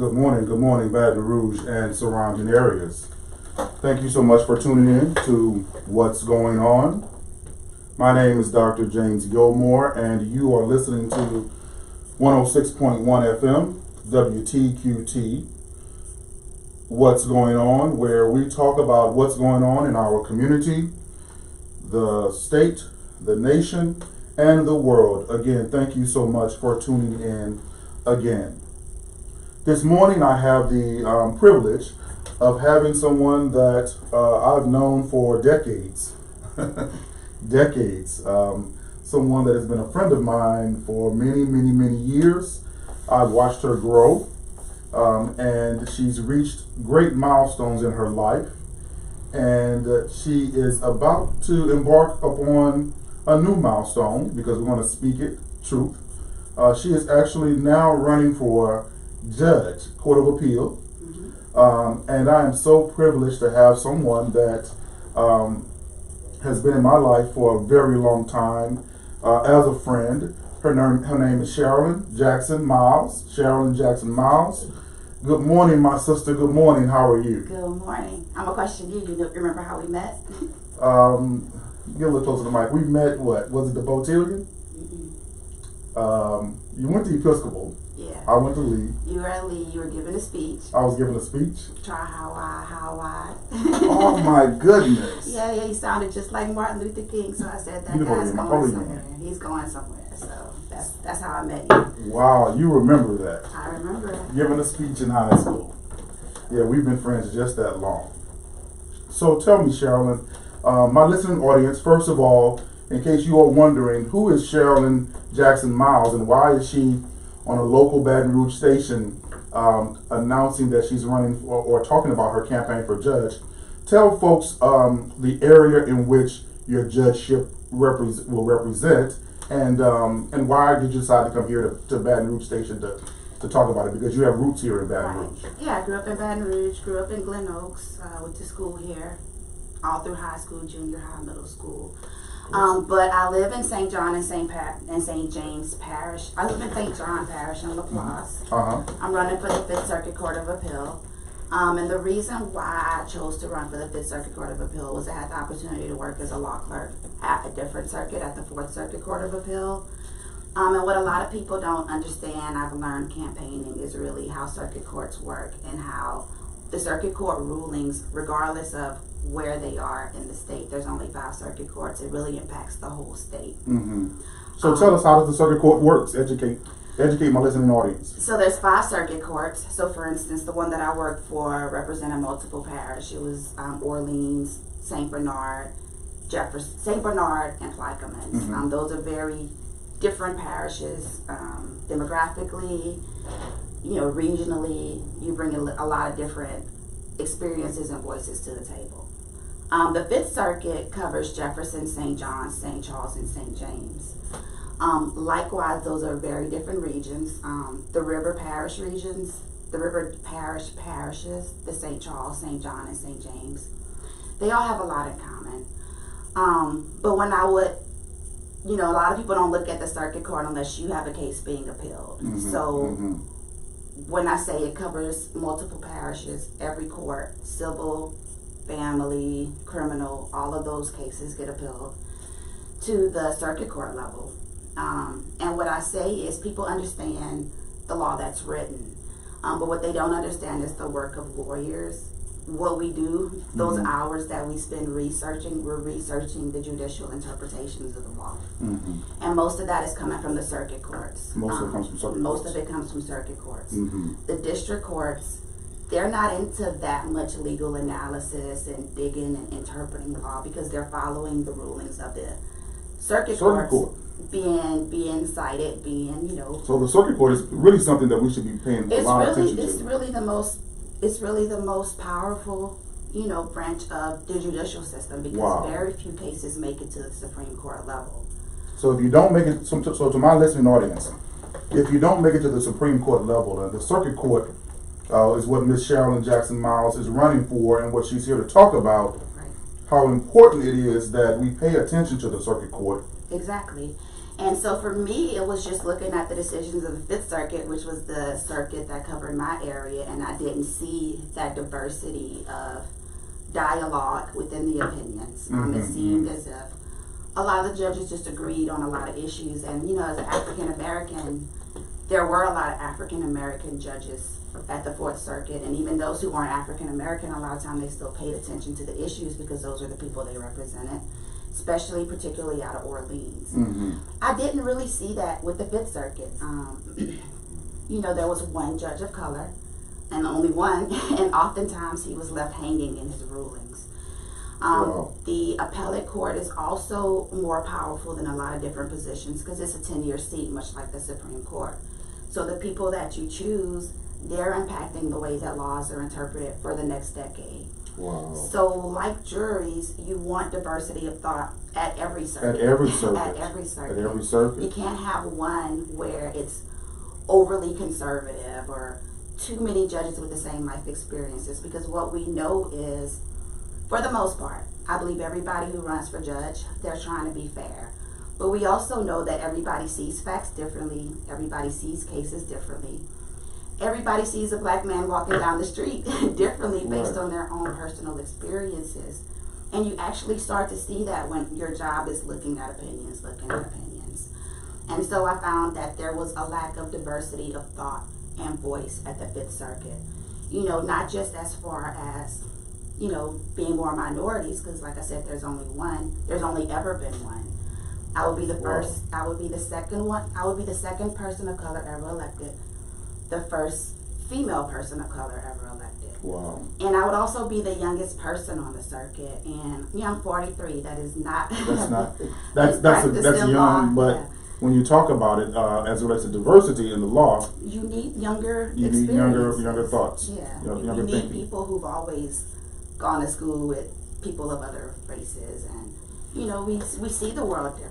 Good morning, Baton Rouge and surrounding areas. Thank you so much for tuning in to What's Going On. My name is Dr. James Gilmore, and you are listening to 106.1 FM, WTQT, What's Going On, where we talk about what's going on in our community, the state, the nation, and the world. Again, thank you so much for tuning in again. This morning I have the privilege of having someone that I've known for decades. Someone that has been a friend of mine for many years. I've watched her grow, and she's reached great milestones in her life, and she is about to embark upon a new milestone, because we want to speak it, truth. She is actually now running for Judge, Court of Appeal, and I am so privileged to have someone that has been in my life for a very long time as a friend. Her name is Sherilyn Jackson Miles. Sherilyn Jackson Miles. Good morning, my sister. Good morning. How are you? Good morning. I'm a question you. You remember how we met? Get a little closer to the mic. We met, what? Was it the Botillion? You went to Episcopal. Yeah. I went to Lee. You were at Lee. You were giving a speech. I was giving a speech. Try how I. Oh my goodness. Yeah, he sounded just like Martin Luther King. So I said that guy's going somewhere. He's going somewhere. So that's how I met you. Wow, you remember that? I remember it. Giving a speech in high school. Yeah, we've been friends just that long. So tell me, Sherilyn, my listening audience, first of all, in case you are wondering, who is Sherilyn Jackson Miles and why is she on a local Baton Rouge station announcing that she's running or talking about her campaign for judge? Tell folks the area in which your judgeship will represent, and why did you decide to come here to Baton Rouge station to talk about it, because you have roots here in Baton Rouge. Yeah, I grew up in Baton Rouge, grew up in Glen Oaks, went to school here, all through high school, junior high, middle school. But I live in St. John and St. James Parish. I live in St. John Parish in La Place. I'm running for the 5th Circuit Court of Appeal. And the reason why I chose to run for the 5th Circuit Court of Appeal was I had the opportunity to work as a law clerk at a different circuit, at the 4th Circuit Court of Appeal. And what a lot of people don't understand, I've learned campaigning, is really how circuit courts work and how the circuit court rulings, regardless of where they are in the state, there's only 5 circuit courts, it really impacts the whole state. So tell us, how does the circuit court works? Educate my listening audience. So there's 5 circuit courts. So for instance, the one that I worked for represented multiple parishes. It was Orleans, St. Bernard, Jefferson, St. Bernard, and Plaquemines. Those are very different parishes, demographically, regionally. You bring a lot of different experiences and voices to the table. The 5th Circuit covers Jefferson, St. John, St. Charles, and St. James. Likewise, those are very different regions. The River Parish regions, the River Parish parishes, the St. Charles, St. John, and St. James, they all have a lot in common. But when I would, a lot of people don't look at the circuit court unless you have a case being appealed. When I say it covers multiple parishes, every court, civil, family, criminal, all of those cases get appealed to the circuit court level. And what I say is people understand the law that's written, but what they don't understand is the work of lawyers. What we do, those hours that we spend researching, we're researching the judicial interpretations of the law. And most of that is coming from the circuit courts. Most of it comes from circuit courts. The district courts, they're not into that much legal analysis and digging and interpreting the law, because they're following the rulings of the circuit courts being cited, So the circuit court is really something that we should be paying a lot of attention to. It's really the most powerful, branch of the judicial system, because very few cases make it to the Supreme Court level. So if you don't make it, so to my listening audience, if you don't make it to the Supreme Court level, the circuit court is what Ms. Sherilyn Jackson Miles is running for, and what she's here to talk about, how important it is that we pay attention to the circuit court. Exactly. And so for me, it was just looking at the decisions of the Fifth Circuit, which was the circuit that covered my area, and I didn't see that diversity of dialogue within the opinions. It seemed as if a lot of the judges just agreed on a lot of issues, and as an African American, there were a lot of African American judges at the Fourth Circuit, and even those who weren't African American, a lot of times they still paid attention to the issues because those are the people they represented, especially particularly out of Orleans. I didn't really see that with the Fifth Circuit. There was one judge of color, and only one, and oftentimes he was left hanging in his rulings. The appellate court is also more powerful than a lot of different positions because it's a 10-year seat, much like the Supreme Court. So the people that you choose, they're impacting the way that laws are interpreted for the next decade. Wow. So like juries, you want diversity of thought at every circuit. At every circuit. At every circuit. At every circuit. You can't have one where it's overly conservative or too many judges with the same life experiences, because what we know is, for the most part, I believe everybody who runs for judge, they're trying to be fair. But we also know that everybody sees facts differently. Everybody sees cases differently. Everybody sees a black man walking down the street differently based on their own personal experiences. And you actually start to see that when your job is looking at opinions. And so I found that there was a lack of diversity of thought and voice at the Fifth Circuit. Not just as far as, being more minorities, because like I said, there's only one. There's only ever been one. I would be the first, I would be the second one, I would be the second person of color ever elected, the first female person of color ever elected. Wow. And I would also be the youngest person on the circuit, and I'm 43. That is not. That's young, but when you talk about it as it relates to diversity in the law, you need younger. You need younger thoughts. Yeah, younger you need thinking. people who've always gone to school with people of other races, and we see the world different.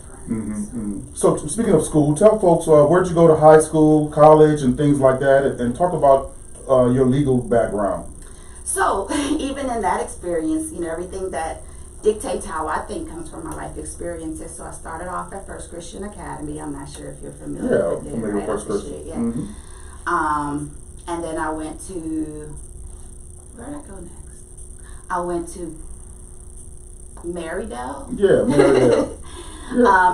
So speaking of school, tell folks where'd you go to high school, college, and things like that, and talk about your legal background. So even in that experience, everything that dictates how I think comes from my life experiences. So I started off at First Christian Academy. I'm not sure if you're familiar with it. Familiar with First Christian. Yeah. And then I went to, where did I go next? I went to Marydale. Yeah, Marydale.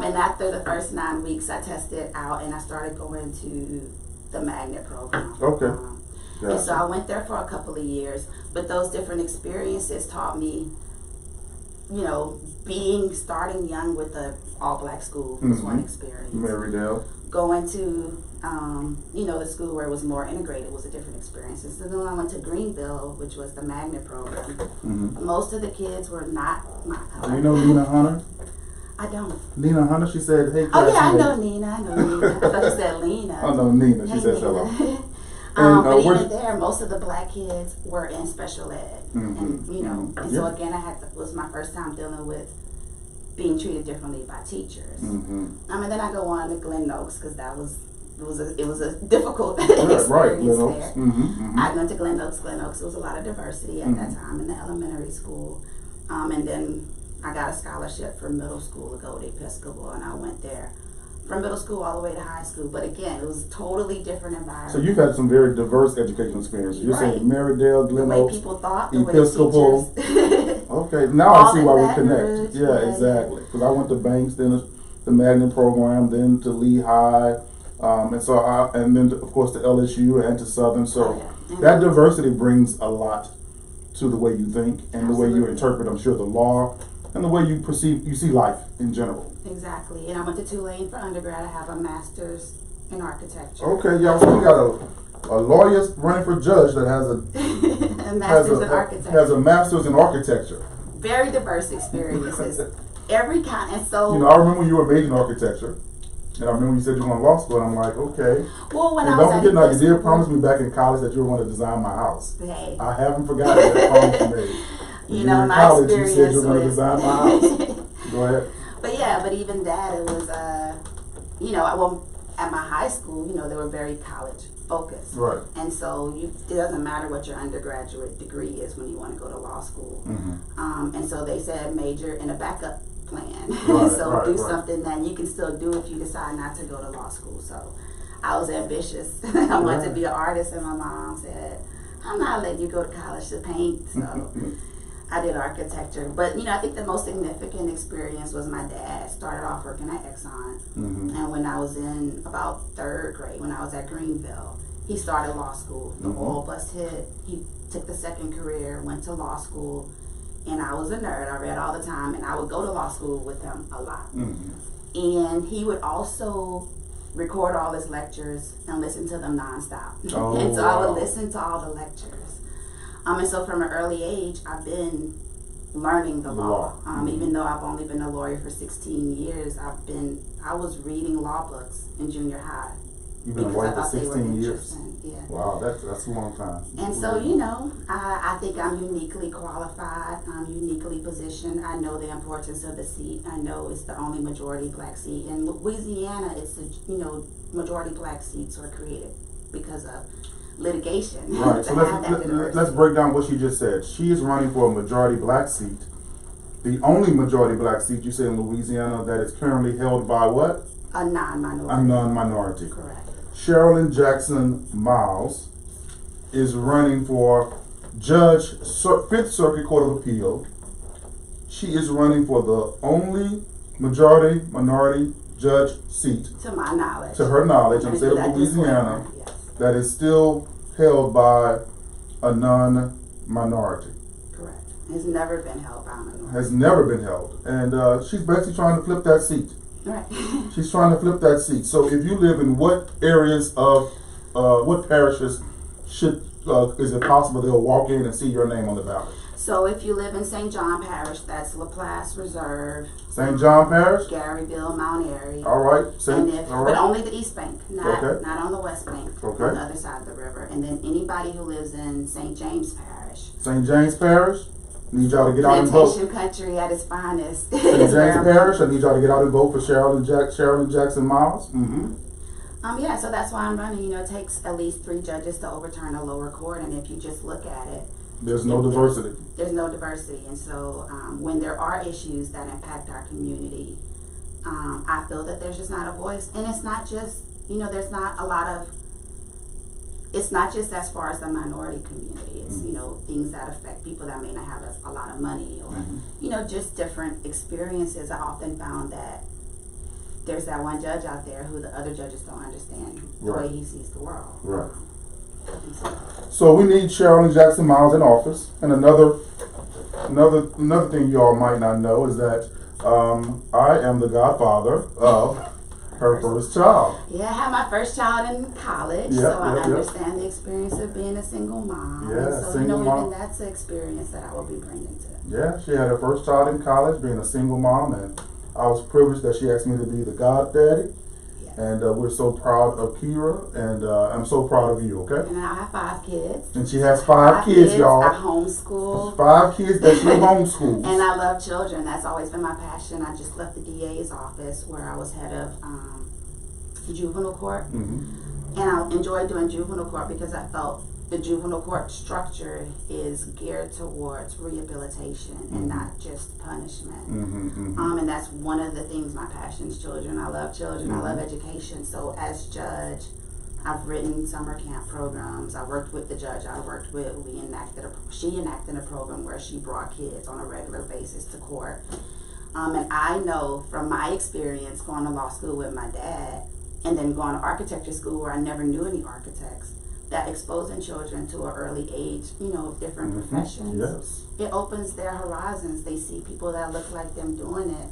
And after the first 9 weeks, I tested out and I started going to the magnet program. Okay. And so I went there for a couple of years, but those different experiences taught me, starting young with the all-black school was one experience. Marydale. Going to, the school where it was more integrated was a different experience. And so then when I went to Greenville, which was the magnet program, most of the kids were not my color. You know Nina Hunter? I don't. Nina Hunter, she said, hey, oh yeah, I know Nina. I thought you said Lena. I know Nina. She hey, says Nina. hello. But even there, most of the black kids were in special ed. And so again, it was my first time dealing with being treated differently by teachers. And then I go on to Glen Oaks because it was a difficult experience there. I went to Glen Oaks. Glen Oaks, there was a lot of diversity at that time in the elementary school. And then I got a scholarship for middle school to go to Episcopal, and I went there from middle school all the way to high school. But again, it was a totally different environment. So you've had some very diverse educational experiences. You're saying Marydale, Glen Oaks, the way people thought, the Episcopal. way teachers. Okay, now I see why we connect. Yeah, exactly. Because I went to Banks, then the Magnet program, then to Lehigh, and then of course to LSU and to Southern. So that diversity brings a lot to the way you think and the way you interpret, I'm sure, the law and the way you see life in general. Exactly. And I went to Tulane for undergrad. I have a master's in architecture. Okay, y'all. So we got a lawyer running for judge that has a master's in architecture. Has a master's in architecture. Very diverse experiences. Every kind. And so I remember when you were majoring in architecture. And I remember when you said you were going to law school, and I'm like, okay. Well, when and I was don't forget now, you did promise me back in college that you were going to design my house. Hey. I haven't forgotten that promise you made. You know, in my college, experience you said you were going to design my house. Go ahead. But even that, it was, at my high school, they were very college focused. Right. And so it doesn't matter what your undergraduate degree is when you want to go to law school. And so they said major in a backup plan. Right, So do something that you can still do if you decide not to go to law school. So I was ambitious. I wanted to be an artist, and my mom said, I'm not letting you go to college to paint. So I did architecture. But, I think the most significant experience was my dad started off working at Exxon. And when I was in about 3rd grade, when I was at Greenville, he started law school. The oil bust hit. He took the second career, went to law school. And I was a nerd. I read all the time. And I would go to law school with him a lot. And he would also record all his lectures and listen to them nonstop. And so I would listen to all the lectures. And so from an early age, I've been learning the law. Even though I've only been a lawyer for 16 years, I was reading law books in junior high. You've been a lawyer for 16 years? Yeah. Wow, that's a long time. And so, I think I'm uniquely qualified. I'm uniquely positioned. I know the importance of the seat. I know it's the only majority black seat. In Louisiana, it's majority black seats were created because of litigation. Right. So let's break down what she just said. She is running for a majority black seat. The only majority black seat you say in Louisiana that is currently held by what? A non-minority. A non-minority. Correct. Sherilyn Jackson Miles is running for Judge 5th Circuit Court of Appeal. She is running for the only majority minority judge seat, to my knowledge, to her knowledge, in the state of Louisiana, that is still held by a non-minority. Correct. Has never been held by a minority. Has never been held. And she's basically trying to flip that seat. Right. She's trying to flip that seat. So if you live in what areas of, what parishes is it possible they'll walk in and see your name on the ballot? So if you live in St. John Parish, that's LaPlace Reserve. St. John Parish? Garyville, Mount Airy. All right. But only the East Bank, not on the West Bank, on the other side of the river. And then anybody who lives in St. James Parish. St. James Parish? Need y'all to get out and vote. Plantation country at its finest. St. James Parish, I need y'all to get out and vote for Sherilyn Jackson Miles. Yeah, so that's why I'm running. It takes at least 3 judges to overturn a lower court, and if you just look at it, there's no diversity. There's no diversity, and so when there are issues that impact our community, I feel that there's just not a voice, and it's not just there's not a lot of. It's not just as far as the minority community. It's things that affect people that may not have a lot of money, or just different experiences. I often found that there's that one judge out there who the other judges don't understand the way he sees the world. Right. So we need Sherilyn Jackson Miles in office. And another thing you all might not know is that I am the godfather of her first child. Yeah, I had my first child in college, so I understand the experience of being a single mom. Yeah, so single mom. Even that's an experience that I will be bringing to. Yeah, she had her first child in college, being a single mom, and I was privileged that she asked me to be the goddaddy. And we're so proud of Kira, and I'm so proud of you, okay? And I have 5 kids. And she has 5 kids, y'all. I homeschool. 5 kids that she homeschools. And I love children. That's always been my passion. I just left the DA's office where I was head of juvenile court. And I enjoyed doing juvenile court because I felt the juvenile court structure is geared towards rehabilitation and not just punishment. And that's one of the things, my passion is children. I love children. I love education. So as judge, I've written summer camp programs. I worked with the judge I worked with. She enacted a program where she brought kids on a regular basis to court. And I know from my experience going to law school with my dad and then going to architecture school where I never knew any architects, that exposing children to an early age, of different professions, it opens their horizons. They see people that look like them doing it.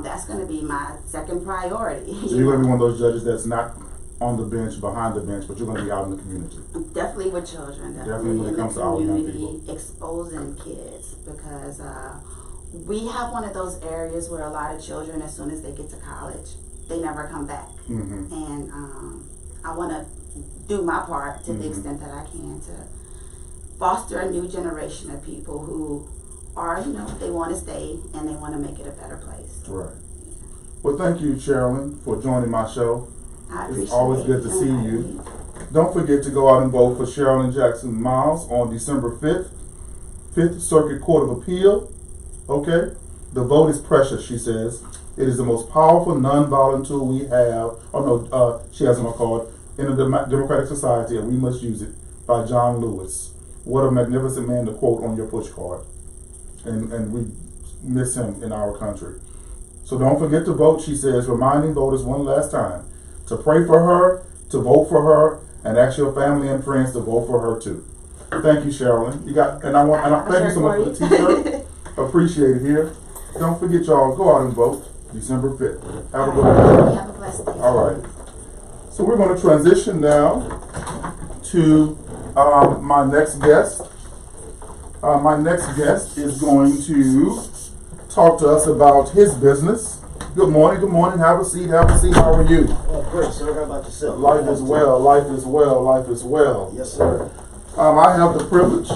That's going to be my second priority. So you're going to be one of those judges that's not on the bench, behind the bench, but you're going to be out in the community. Definitely with children. Definitely when it comes to our young people. Exposing kids, because we have one of those areas where a lot of children, as soon as they get to college, they never come back. And I want to do my part to the extent that I can to foster a new generation of people who are, they want to stay and they want to make it a better place. Right. Well, thank you, Sherilyn, for joining my show. I appreciate it. It's always good to see you. Don't forget to go out and vote for Sherilyn Jackson Miles on December 5th, 5th Circuit Court of Appeal. Okay? The vote is precious, she says. It is the most powerful non-violent tool we have. Oh no, she has one called In a Democratic Society, and we must use it, by John Lewis. What a magnificent man to quote on your push card. And we miss him in our country. So don't forget to vote, she says, reminding voters one last time to pray for her, to vote for her, and ask your family and friends to vote for her too. Thank you, Sherilyn. Thank you so much for the t-shirt. Appreciate it here. Don't forget, y'all, go out and vote December 5th. Have a good day. Have a blessed day. All right. So we're going to transition now to my next guest. My next guest is going to talk to us about his business. Good morning, good morning. Have a seat, have a seat. How are you? Oh, great, sir. How about yourself? Life is well, life is well, life is well. Yes, sir. I have the privilege,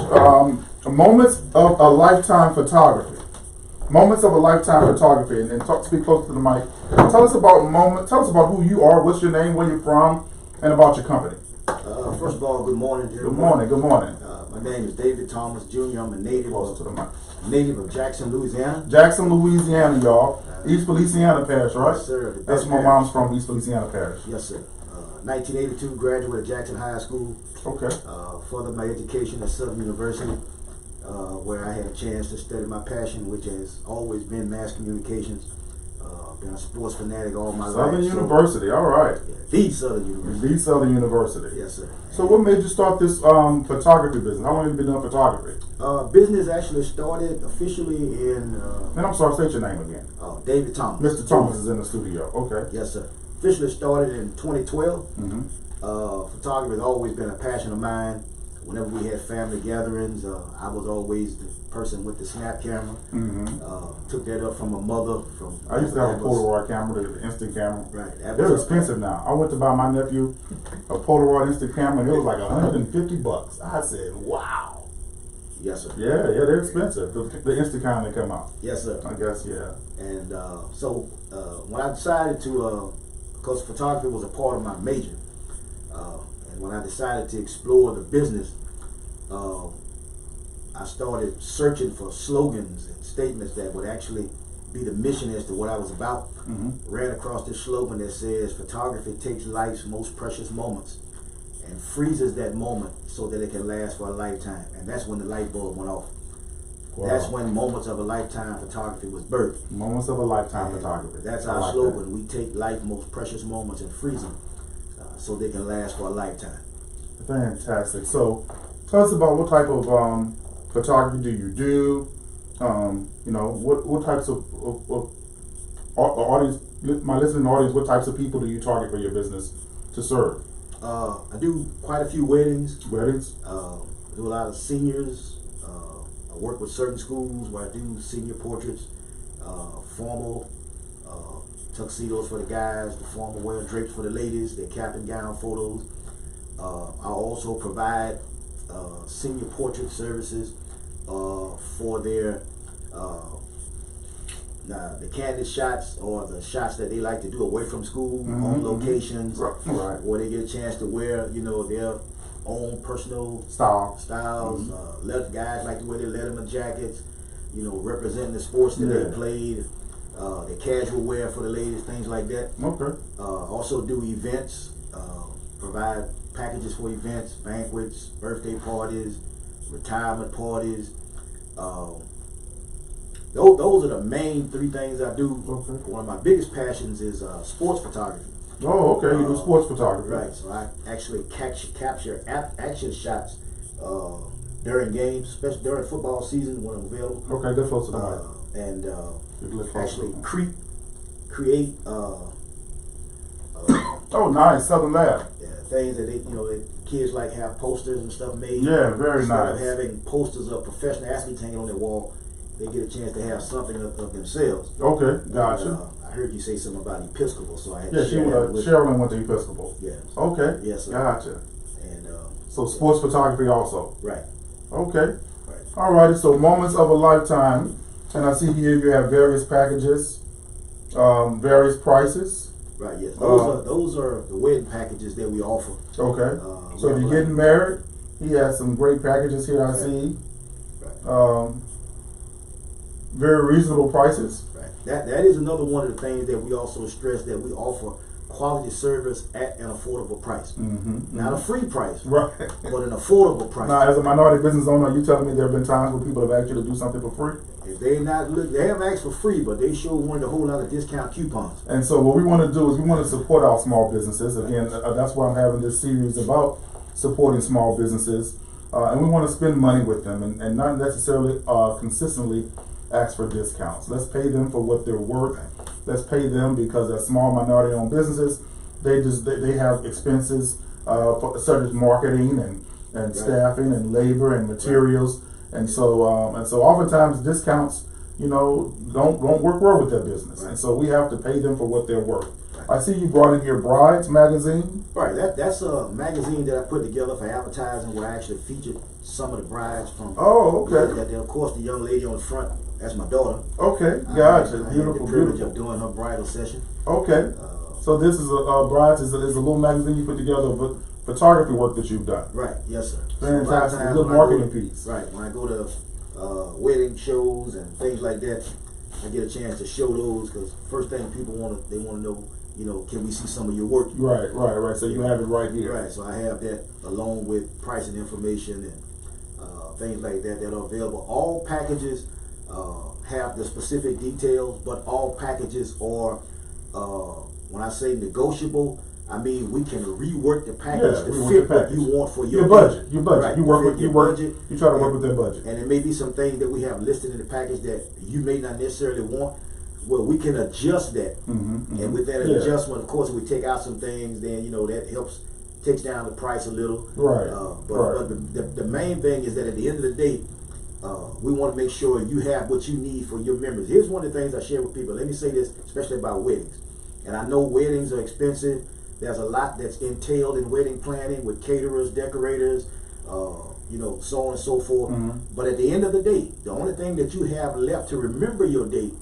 moments of a lifetime photography. Moments of a lifetime photography, and speak close to the mic. Tell us about who you are, what's your name, where you're from, and about your company. First of all, good morning to Good everyone. morning, good morning. My name is David Thomas Jr. I'm a native Close to the mic. of Jackson, Louisiana. Jackson, Louisiana, y'all. East Feliciana Parish, right? Yes, sir. The That's best my parish. mom's from, East Feliciana Parish. Yes, sir. 1982, graduate of Jackson High School. Okay. Furthered my education at Southern University, where I had a chance to study my passion, which has always been mass communications. Been a sports fanatic all my life. Southern University, all right. Yeah, the Southern University. The Southern University. Yes, sir. So what made you start this photography business? How long have you been doing photography? Business actually started officially in... And I'm sorry, state your name again. David Thomas. Mr. Thomas is in the studio. Okay. Yes, sir. Officially started in 2012. Mm-hmm. Photography has always been a passion of mine. Whenever we had family gatherings, I was always the person with the snap camera. Mm-hmm. Took that up from my mother. I used to have a Polaroid camera, the instant camera. Right. They're expensive now. I went to buy my nephew a Polaroid instant camera, and it was like $150. I said, "Wow." Yes, sir. Yeah, they're expensive. The instant camera that come out. Yes, sir. I guess, yeah. And so when I decided to, because photography was a part of my major, and when I decided to explore the business, I started searching for slogans and statements that would actually be the mission as to what I was about. Mm-hmm. Ran across this slogan that says, photography takes life's most precious moments and freezes that moment so that it can last for a lifetime. And that's when the light bulb went off. Wow. That's when Moments of a Lifetime photography was birthed. Moments of a lifetime And photography. that's I our like slogan. We take life's most precious moments and freeze them so they can last for a lifetime. that. Fantastic. So, tell us about what type of photography do you do? You know, what types of audience, my listening audience, what types of people do you target for your business to serve? I do quite a few weddings. Weddings? I do a lot of seniors. I work with certain schools where I do senior portraits, formal tuxedos for the guys, the formal wear drapes for the ladies, their cap and gown photos. I also provide senior portrait services for their the candid shots, or the shots that they like to do away from school, on locations, right, where they get a chance to wear, you know, their own personal styles. Guys like to wear their Letterman jackets, you know, representing the sports that they played. The casual wear for the ladies, things like that. Okay. Also do events, provide packages for events, banquets, birthday parties, retirement parties. Those are the main three things I do. Okay. One of my biggest passions is sports photography. Oh, okay. You do sports photography. Right. So I actually capture action shots during games, especially during football season when I'm available. Okay, get close to the mic. And actually create oh, nice. Southern Lab. things that that kids like have posters and stuff made. Yeah, very Instead nice. of having posters of professional athletes hanging on their wall, they get a chance to have something of themselves. Okay, gotcha. And, I heard you say something about Episcopal, so I had Yeah, to share that with Sherilyn went to Episcopal. you. Yeah. Okay. Yes, sir. Gotcha. And So sports photography also. right. Okay. Right. Alrighty, so moments of a lifetime. And I see here you have various packages, various prices. Right. Yes. Those are the wedding packages that we offer. Okay. We So if have you're like- getting married, he has some great packages here I Right. see. Right. very reasonable prices. Right. That is another one of the things that we also stress, that we offer quality service at an affordable price. Not a free price, right? But an affordable price. Now, as a minority business owner, you telling me there have been times where people have asked you to do something for free? If they haven't asked for free, but they sure wanted a whole lot of discount coupons. And so what we want to do is we want to support our small businesses. Again, that's why I'm having this series about supporting small businesses. And we want to spend money with them and not necessarily consistently ask for discounts. Let's pay them for what they're worth. Let's pay them because they're small minority-owned businesses. They have expenses such as marketing and staffing and labor and materials. And so oftentimes discounts, don't work well with their business. And so we have to pay them for what they're worth. I see you brought in your Brides magazine. Right, that's a magazine that I put together for advertising where I actually featured some of the brides from. Oh, okay. That, of course, the young lady on the front, that's my daughter. Okay, gotcha. I had Beautiful, the privilege beautiful. of doing her bridal session. Okay. So this is a Brides is a little magazine you put together of photography work that you've done. Right, yes, sir. Fantastic. So Good marketing piece. Right, when I go to wedding shows and things like that, I get a chance to show those because first thing people want to know, can we see some of your work? Right. So you have it right here. Right, so I have that along with pricing information and things like that are available. All packages have the specific details, but all packages are, when I say negotiable, I mean we can rework the package to fit what you want for your budget. Your budget. Right. You work with your budget. You try to work with their budget. And there may be some things that we have listed in the package that you may not necessarily want. Well, we can adjust that, and with that adjustment, of course, we take out some things. Then that takes down the price a little. Right. But the main thing is that at the end of the day, we want to make sure you have what you need for your members. Here's one of the things I share with people. Let me say this, especially about weddings. And I know weddings are expensive. There's a lot that's entailed in wedding planning with caterers, decorators, so on and so forth. But at the end of the day, the only thing that you have left to remember your date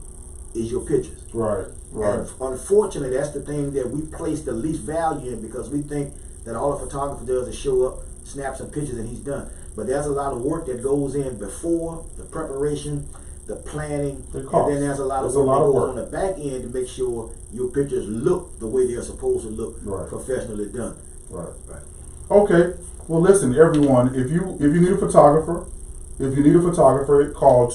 is your pictures. Right. And unfortunately, that's the thing that we place the least value in because we think that all a photographer does is show up, snap some pictures, and he's done. But there's a lot of work that goes in before the preparation, the planning, and then there's a lot of work that goes on the back end to make sure your pictures look the way they're supposed to look, professionally done. Right. Okay. Well, listen, everyone. If you need a photographer, call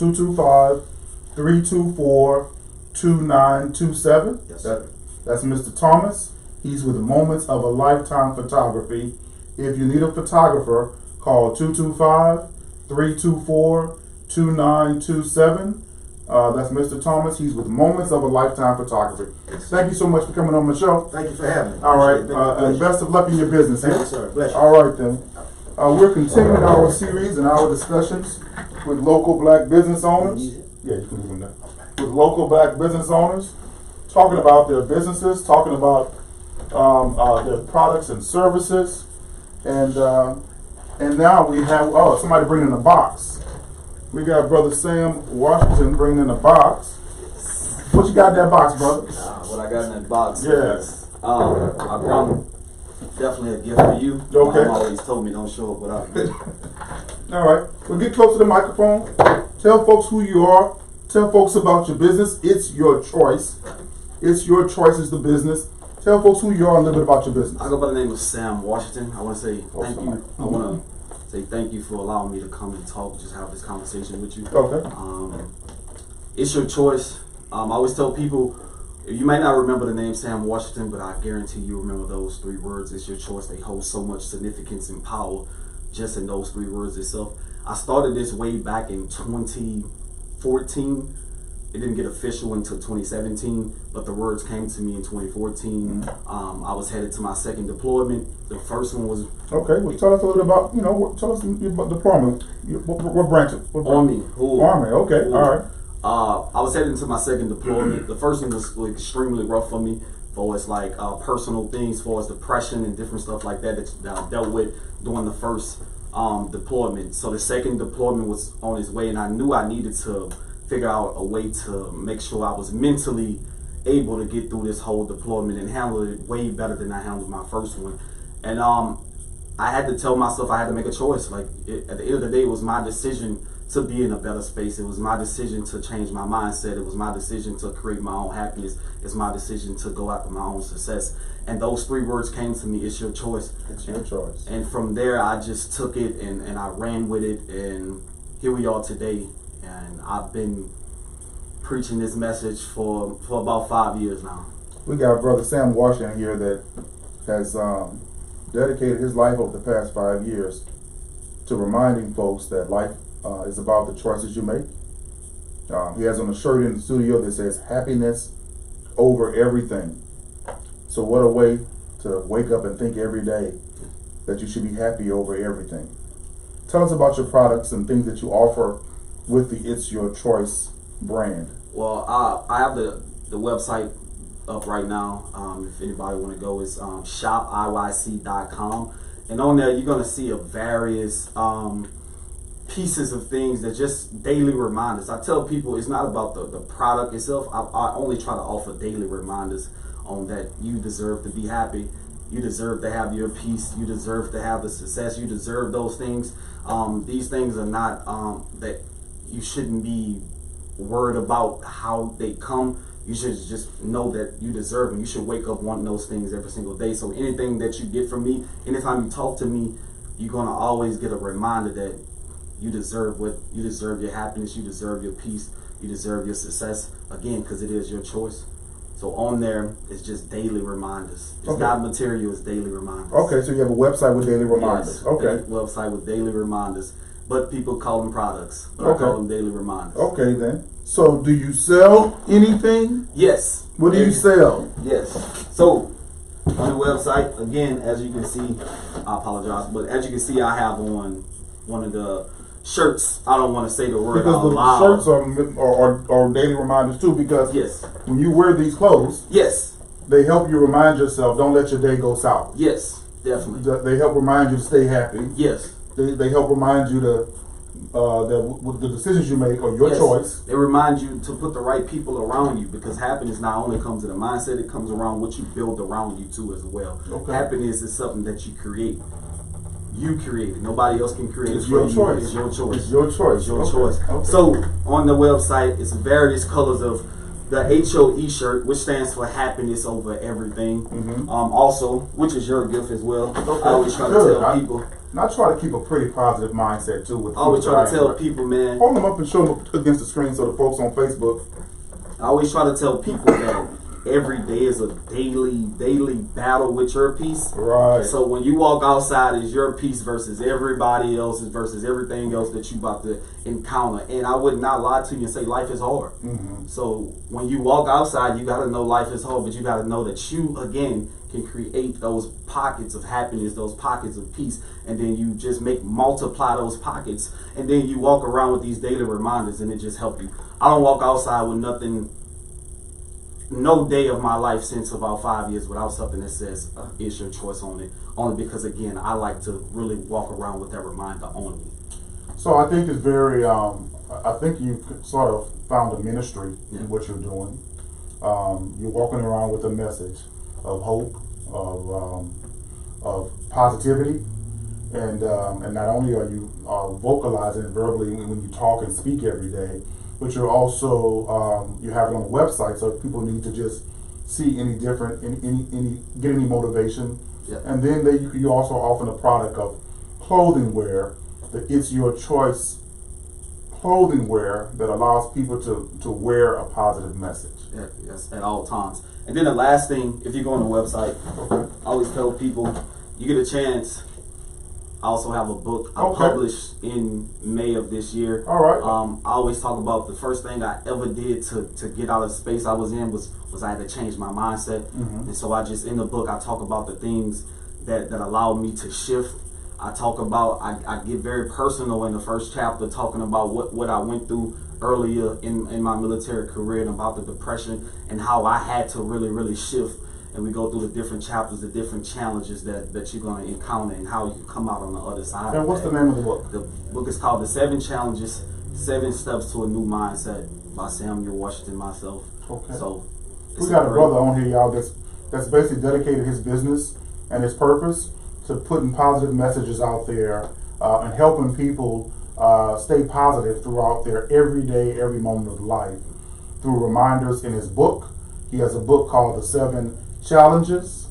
225-324-2927. Yes, sir. That's Mr. Thomas. He's with Moments of a Lifetime Photography. If you need a photographer, call 225-324-2927. That's Mr. Thomas. He's with Moments of a Lifetime Photography. Thank you so much for coming on the show. Thank you for having me. All right. And best of luck in your business. Thank you, sir. Bless you. All right, then. We're continuing our series and our discussions with local black business owners. Yeah, you can move them there. With local black business owners, talking about their businesses, talking about their products and services, and now we have somebody bringing in a box. We got Brother Sam Washington bringing in a box. What you got in that box, brother? What I got in that box? Yes. I've got definitely a gift for you. Okay. Mom always told me don't show up without me. All right. Well, get close to the microphone. Tell folks who you are. Tell folks about your business. It's your choice. It's your choice is the business. Tell folks who you are and a little bit about your business. I go by the name of Sam Washington. I want to say thank you. I want to say thank you for allowing me to come and talk, just have this conversation with you. Okay. It's your choice. I always tell people, you might not remember the name Sam Washington, but I guarantee you remember those 3 words. It's your choice. They hold so much significance and power just in those 3 words itself. I started this way back in 2014. It didn't get official until 2017, but the words came to me in 2014. I was headed to my 2nd deployment. The first one was... Okay, well tell us a little about, tell us about deployment. What branch? Army. Army, okay, all right. I was headed to my 2nd deployment. The first one was extremely rough for me, for as like personal things, for as depression and different stuff like that that I dealt with during the first deployment. So the 2nd deployment was on its way, and I knew I needed to figure out a way to make sure I was mentally able to get through this whole deployment and handle it way better than I handled my first one. And I had to tell myself I had to make a choice. Like at the end of the day, it was my decision to be in a better space. It was my decision to change my mindset. It was my decision to create my own happiness. It's my decision to go after my own success. And those 3 words came to me: it's your choice. It's your choice. And from there, I just took it and I ran with it. And here we are today. And I've been preaching this message for about 5 years now. We got Brother Sam Washington here that has dedicated his life over the past 5 years to reminding folks that life is about the choices you make. He has on a shirt in the studio that says happiness over everything. So what a way to wake up and think every day that you should be happy over everything. Tell us about your products and things that you offer with the It's Your Choice brand. Well, I have the website up right now. If anybody want to go, it's shopiyc.com. And on there, you're going to see various pieces of things that just daily reminders. I tell people it's not about the product itself. I only try to offer daily reminders on that you deserve to be happy. You deserve to have your peace. You deserve to have the success. You deserve those things. These things are not that you shouldn't be worried about how they come. You should just know that you deserve them. You should wake up wanting those things every single day. So anything that you get from me, anytime you talk to me, you're gonna always get a reminder that you deserve your happiness, you deserve your peace, you deserve your success. Again, because it is your choice. So on there, it's just daily reminders. It's not material, it's daily reminders. Okay, so you have a website with daily reminders. Yes, okay. Website with daily reminders. But people call them products. But I call them daily reminders. Okay then. So do you sell anything? Yes. What do you sell? Yes. So on the website, again, as you can see, I apologize, but as you can see, I have on one of the shirts. I don't want to say the word out loud. Because the shirts are daily reminders too, because when you wear these clothes, they help you remind yourself, don't let your day go south. Yes, definitely. They help remind you to stay happy. Yes. They help remind you that the decisions you make are your choice. They remind you to put the right people around you, because happiness not only comes in the mindset, it comes around what you build around you too as well. Okay. Happiness is something that you create. You create it. Nobody else can create it. It's your choice. It's your choice. It's your choice. It's your choice. Okay. So on the website, it's various colors of the HOE shirt, which stands for happiness over everything. Also, which is your gift as well. I always try to tell people. And I try to keep a pretty positive mindset too. With I always try to tell people, man. Hold them up and show them against the screen so the folks on Facebook. I always try to tell people that every day is a daily battle with your peace. Right. So when you walk outside, it's your peace versus everybody else's versus everything else that you about to encounter. And I would not lie to you and say life is hard. So when you walk outside, you got to know life is hard, but you got to know that you, again, can create those pockets of happiness, those pockets of peace, and then you just multiply those pockets, and then you walk around with these daily reminders, and it just helps you. I don't walk outside with nothing, no day of my life since about 5 years without something that says it's your choice on it. Only because, again, I like to really walk around with that reminder on me. So I think it's very, I think you've sort of found a ministry in what you're doing. You're walking around with a message of hope, of positivity, and not only are you vocalizing it verbally when you talk and speak every day, but you're also you have it on the website, so if people need to just see any different, get any motivation, and then you also offer a product of clothing wear, that It's Your Choice clothing wear that allows people to wear a positive message. Yes, at all times. And then the last thing, if you go on the website, I always tell people, you get a chance. I also have a book I published in May of this year. All right. I always talk about the first thing I ever did to get out of the space I was in was I had to change my mindset. And so in the book, I talk about the things that allowed me to shift. I talk about, I get very personal in the first chapter, talking about what I went through earlier in my military career and about the depression and how I had to really shift. And we go through the different chapters, the different challenges that you're going to encounter and how you can come out on the other side. And what's the name of the book? The book is called The 7 Challenges, 7 Steps to a New Mindset by Samuel Washington, myself. Okay. So we got a brother on here, y'all, that's basically dedicated his business and his purpose to putting positive messages out there and helping people stay positive throughout their everyday, every moment of life through reminders in his book. He has a book called The 7 Challenges,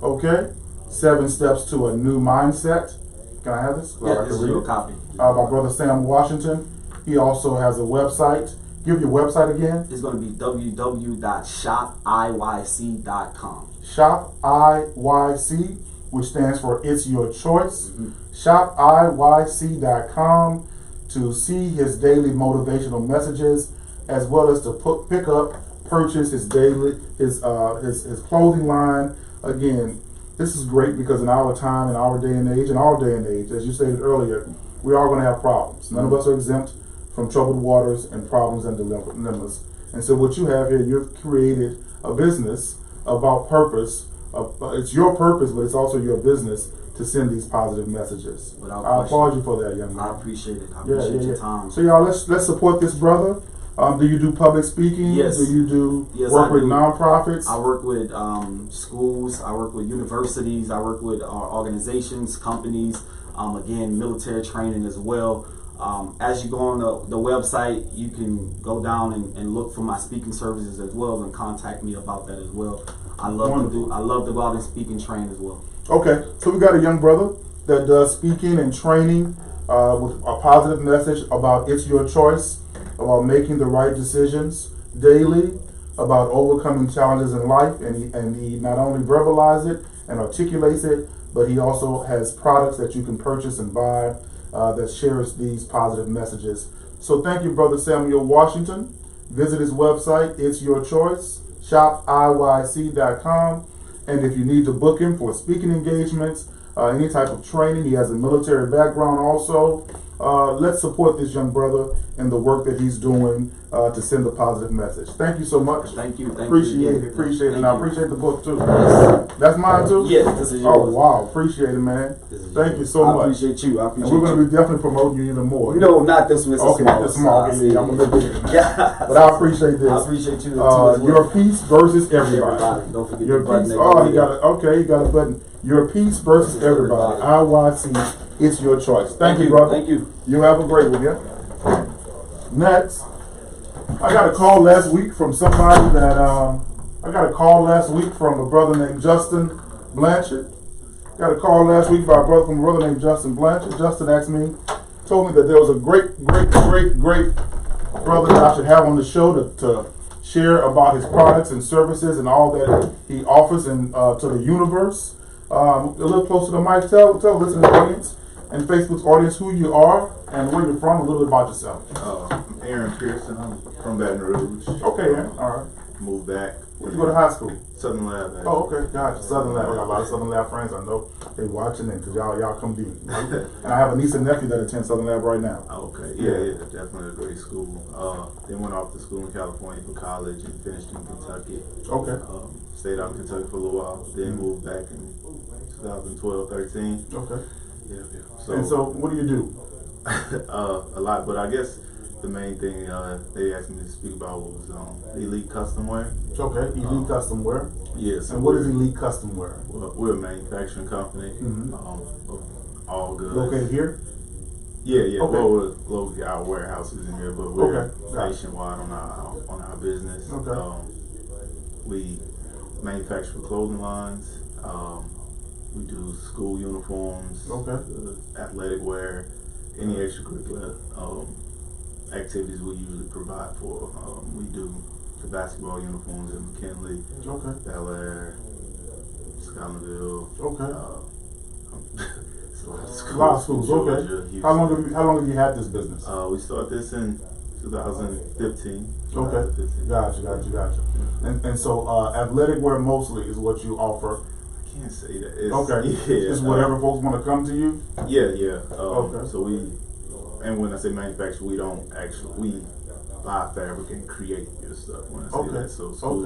okay? 7 Steps to a New Mindset. Can I have this? Yeah, this is your copy. By Brother Sam Washington. He also has a website. Give your website again. It's going to be www.shopiYC.com. Shop IYC, which stands for It's Your Choice. ShopIYC.com to see his daily motivational messages, as well as to pick up, purchase his daily his clothing line. Again, this is great because in our time, in our day and age, in our day and age, as you stated earlier, we are going to have problems. None of us are exempt from troubled waters and problems and dilemmas. And so what you have here, you've created a business about purpose. It's your purpose, but it's also your business to send these positive messages. I applaud you for that, young man. I appreciate it. I appreciate your time. So y'all, let's support this brother. Do you do public speaking? Yes. Do you do work with nonprofits? I work with schools. I work with universities. I work with organizations, companies. Again, military training as well. As you go on the website, you can go down and look for my speaking services as well, and contact me about that as well. I love to go out and speak and train as well. Okay, so we got a young brother that does speaking and training with a positive message about it's your choice, about making the right decisions daily, about overcoming challenges in life, and he not only verbalizes it and articulates it, but he also has products that you can purchase and buy that shares these positive messages. So thank you, Brother Samuel Washington. Visit his website, It's Your Choice, shopiYC.com. And if you need to book him for speaking engagements, any type of training, he has a military background also. Let's support this young brother in the work that he's doing to send a positive message. Thank you so much. Thank you. Appreciate it. And I appreciate the book too. That's mine too? Yes, this is yours. Oh, wow. Appreciate it, man. Thank you so much. I appreciate you. And we're going to be definitely promoting you even more. No, not this one. It's okay, small. It's small. Yeah, I'm a little bigger than that. Yeah. But I appreciate this. I appreciate you too. Your peace versus everybody. Don't forget Your the button. peace. Oh, he got it. Okay, he got a button. Your peace versus everybody. IYC, it's your choice. Thank you, brother. Thank you. You have a great one, yeah? Next, I got a call last week from somebody that, a brother named Justin Blanchard. Got a call last week from a brother named Justin Blanchard. Justin told me that there was a great brother that I should have on the show to share about his products and services and all that he offers to the universe. A little closer to the mic. Tell listening audience and Facebook's audience who you are and where you're from, a little bit about yourself. I'm Aaron Pearson. I'm from Baton Rouge. Okay, Aaron. All right. Moved back. Where'd you go to high school? Southern Lab. Actually. Oh, okay. Gotcha. Southern Lab. I got a lot of Southern Lab friends. I know they watching it because y'all come deep. And I have a niece and nephew that attend Southern Lab right now. Okay. Yeah, definitely a great school. Then went off to school in California for college and finished in Kentucky. Okay. Stayed out in Kentucky for a little while. Then moved back in 2012, 13. Okay. Yeah. So what do you do? A lot, but I guess the main thing they asked me to speak about was elite custom wear. Okay, elite custom wear. Yes. And what is elite custom wear? Well, we're a manufacturing company. Of all goods. Located here? Yeah. Okay. Well, we're located, our warehouse is in here, but we're Okay. nationwide on our business. Okay. We manufacture clothing lines. We do school uniforms. Okay. Athletic wear, any extracurricular activities we usually provide for. We do the basketball uniforms in McKinley, Bel Air, Scotlandville. Okay. A lot of schools. Georgia, Okay. Houston. How long have you had this business? We started this in 2015. Okay. Gotcha. And so athletic wear mostly is what you offer. I can't say that. It's, okay. Yeah, it's whatever folks want to come to you? Yeah. Okay. So and when I say manufacture, we buy fabric and create your stuff. When I say that, so school,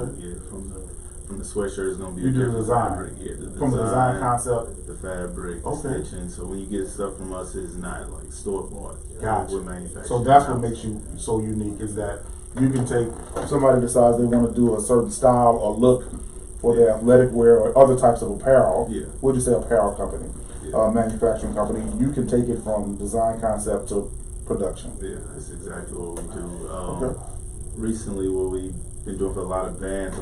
from the sweatshirt is gonna be you do the design. Fabric. Yeah, from the design concept. The fabric, the stitching. So when you get stuff from us, it's not like store bought. Gotcha. We're manufacturing. So that's what makes you so unique is that you can take, if somebody decides they want to do a certain style or look for their athletic wear or other types of apparel. Yeah. We'll just say apparel company, manufacturing company. You can take it from design concept to production. Yeah, that's exactly what we do. Okay. Recently, what we've been doing for a lot of bands,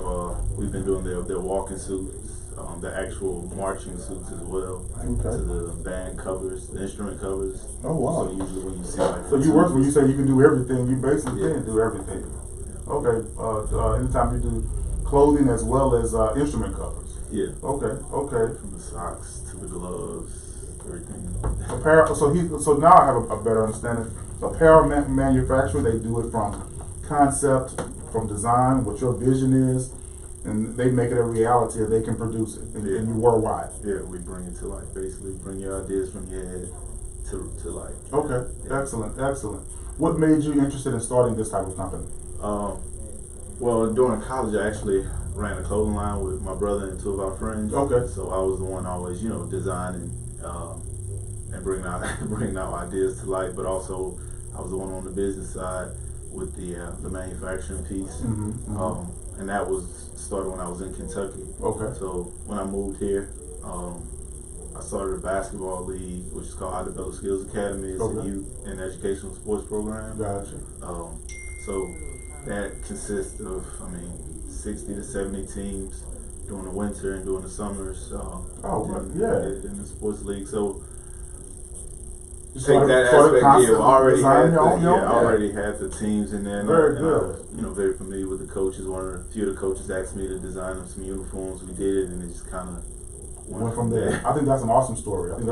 we've been doing their walking suits, the actual marching suits as well, Okay. to the band covers, the instrument covers. Oh wow. So usually when you see like, So you work when you say you can do everything, you basically Yeah. can do everything. Okay. Anytime you do clothing as well as instrument covers. yeah, Okay. Okay. from the socks to the gloves, everything. Apparel. So now I have a better understanding. Apparel manufacturer, they do it from concept, from design, what your vision is, and they make it a reality and they can produce it, and you worldwide. Yeah, we bring it to life. Basically, bring your ideas from your head to life. Okay. Yeah. Excellent. What made you interested in starting this type of company? Well, during college, I actually ran a clothing line with my brother and two of our friends. Okay. So I was the one always, designing and bringing out ideas to life. But also, I was the one on the business side with the manufacturing piece. And that was started when I was in Kentucky. Okay. So when I moved here, I started a basketball league, which is called I Develop Skills Academy. It's a youth and educational sports program. Gotcha. So that consists of, 60 to 70 teams during the winter and during the summers. In the sports league. So take that aspect. Already had the teams in there. Very and good. I was, very familiar with the coaches. A few of the coaches asked me to design them some uniforms. We did it, and it just kind of went from there. I think that's an awesome story. I think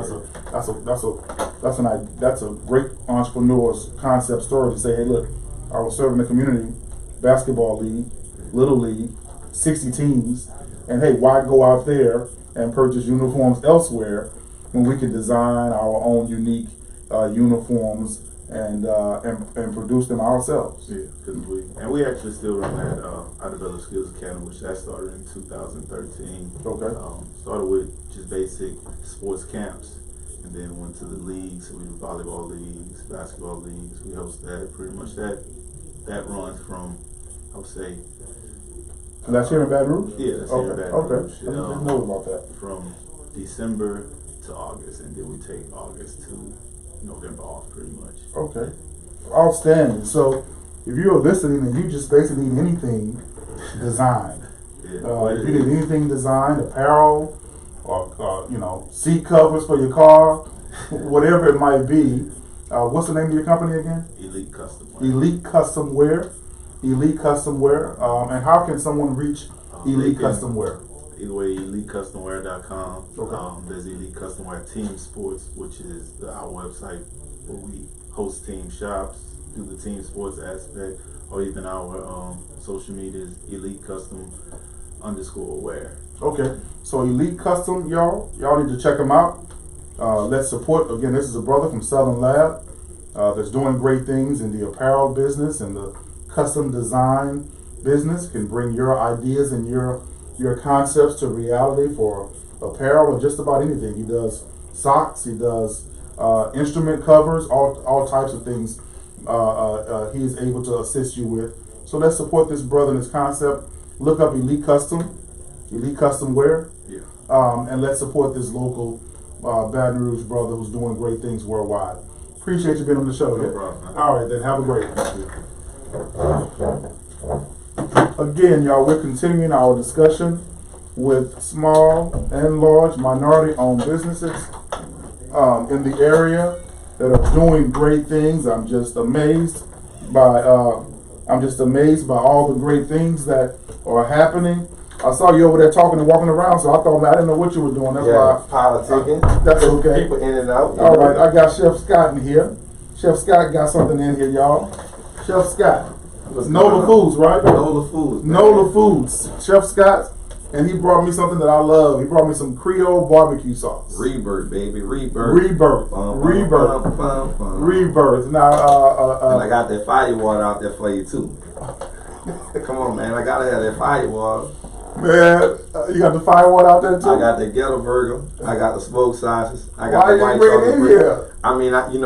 that's a great entrepreneur's concept story to say, hey, look, I was serving the community basketball league, little league, 60 teams, and hey, why go out there and purchase uniforms elsewhere when we can design our own unique uniforms and produce them ourselves? Yeah, because we actually still run that I Develop Skills Academy, which that started in 2013. Okay. Started with just basic sports camps, and then went to the leagues. So we do volleyball leagues, basketball leagues. We host that. Pretty much that runs from, I would say. And that's here in Baton Rouge? Yeah, that's here in Baton Rouge. I didn't know about that. From December to August, and then we take August to November off, pretty much. Okay. Outstanding. So if you're listening and you just basically need anything designed, if you need anything designed, apparel, or seat covers for your car, whatever it might be, what's the name of your company again? Elite Custom Wear. Elite Custom Wear. Elite Custom Wear. And how can someone reach Elite Custom Wear? Either way, EliteCustomWear.com. Okay. There's Elite Custom Wear Team Sports, which is our website where we host team shops, do the team sports aspect, or even our social media is EliteCustom_wear. Okay, so Elite Custom, y'all need to check them out. Let's support, again, this is a brother from Southern Lab that's doing great things in the apparel business and the custom design business, can bring your ideas and your concepts to reality for apparel or just about anything. He does socks, he does instrument covers, all types of things he is able to assist you with. So let's support this brother and his concept. Look up Elite Custom Wear, and let's support this local Baton Rouge brother who's doing great things worldwide. Appreciate you being on the show. No problem. All right, then have a great one. Again, y'all, we're continuing our discussion with small and large minority-owned businesses in the area that are doing great things. I'm just amazed by all the great things that are happening. I saw you over there talking and walking around, so I thought, I didn't know what you were doing. That's why politicking. That's okay. People in and out. All right, I got Chef Scott in here. Chef Scott got something in here, y'all. Chef Scott. Nola Foods, right? Nola Foods. Nola Foods. Chef Scott. And he brought me something that I love. He brought me some Creole barbecue sauce. Rebirth, baby. Rebirth. Rebirth. Now, and I got that fire water out there for you, too. Come on, man. I gotta have that fire water. Man, you got the firewood out there too? I got the ghetto burger. I got the smoked sausages. I got Why the you white bring it chocolate in bread. here? I mean, I Okay.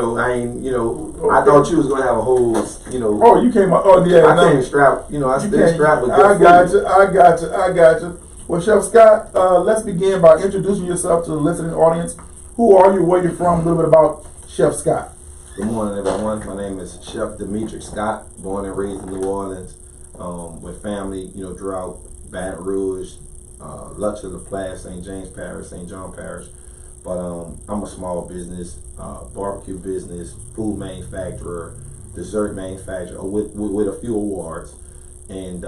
thought you was gonna have a whole, Oh, you came up. Oh, yeah. I came strapped. I stay strapped with I good got you. Well, Chef Scott, let's begin by introducing yourself to the listening audience. Who are you? Where you're from? A little bit about Chef Scott. Good morning, everyone. My name is Chef Demetric Scott, born and raised in New Orleans, with family, throughout Baton Rouge, Lutcher, La Place, St. James Parish, St. John Parish. But I'm a small business, barbecue business, food manufacturer, dessert manufacturer, with a few awards. And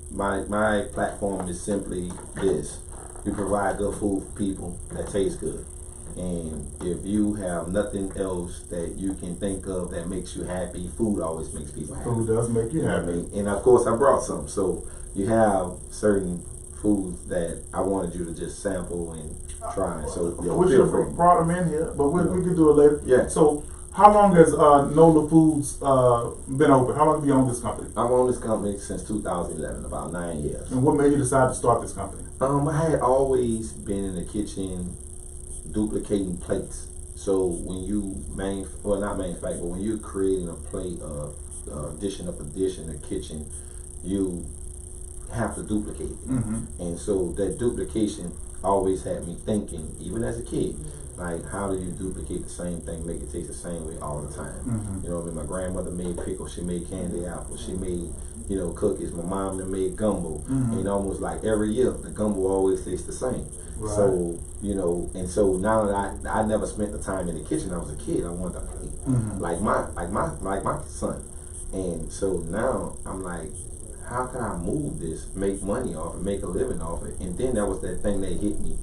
my platform is simply this: we provide good food for people that tastes good. And if you have nothing else that you can think of that makes you happy, food always makes people happy. Food does make you happy. I mean? And of course, I brought some. So you have certain foods that I wanted you to just sample and try. So we should have brought them in here, but we can do it later. Yeah. So how long has NOLA Foods been open? How long have you owned this company? I've owned this company since 2011, about 9 years. And what made you decide to start this company? I had always been in the kitchen duplicating plates. So when you not manufacture, but when you're creating a plate, dishing up a dish in the kitchen, you have to duplicate it. And so that duplication always had me thinking, even as a kid, like, how do you duplicate the same thing, make it taste the same way all the time? You know what I mean? My grandmother made pickles, she made candy apples, she made, cookies. My mom made gumbo. And almost like every year, the gumbo always tastes the same. Right. So, and so now that I never spent the time in the kitchen, I was a kid, I wanted to play like my son. And so now I'm like, how can I move this, make money off it, make a living off it? And then that was that thing that hit me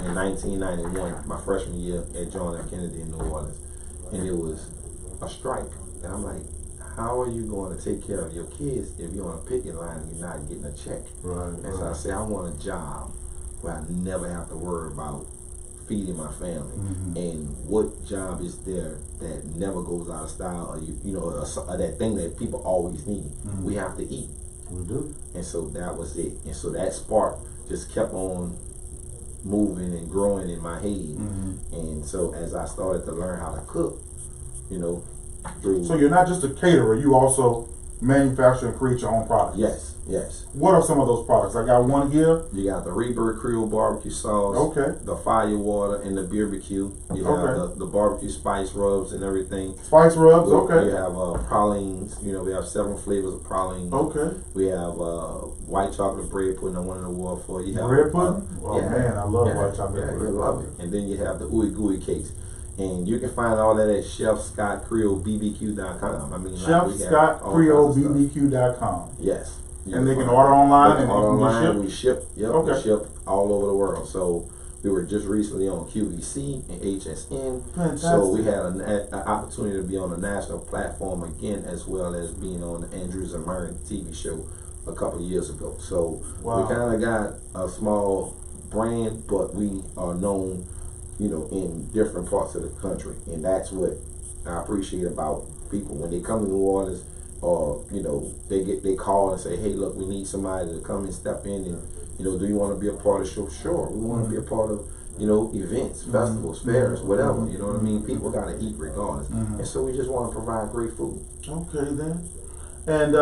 in 1991, my freshman year at John F. Kennedy in New Orleans. And it was a strike. And I'm like, how are you going to take care of your kids if you're on a picket line and you're not getting a check? Right. And so I said, I want a job where I never have to worry about feeding my family. And what job is there that never goes out of style, or that thing that people always need? We have to eat. We do. And so that was it. And so that spark just kept on moving and growing in my head. And so as I started to learn how to cook, So you're not just a caterer, you also manufacture and create your own products. Yes. What are some of those products? I got one here. You got the Rebirth Creole barbecue sauce. Okay. The fire water and the barbecue. You have the barbecue spice rubs and everything. Spice rubs. Okay. You have pralines. We have 7 flavors of pralines. Okay. We have white chocolate bread pudding. I won an award for. You have bread pudding. Man, I love white chocolate bread. I love it. And then you have the ooey gooey cakes. And you can find all that at ChefScottCreoleBBQ.com. I mean, ChefScottCreoleBBQ.com. Yes. And they can order online and we ship. We ship all over the world. So we were just recently on QVC and HSN. Fantastic. So we had an opportunity to be on a national platform again, as well as being on the Andrews and Murray TV show a couple of years ago. So we kind of got a small brand, but we are known, in different parts of the country. And that's what I appreciate about people when they come to New Orleans, or they call and say, hey, look, we need somebody to come and step in and do you want to be a part of the show? Sure, we want to be a part of events, festivals, fairs, whatever. You know what I mean? People got to eat regardless, and so we just want to provide great food. Okay then. And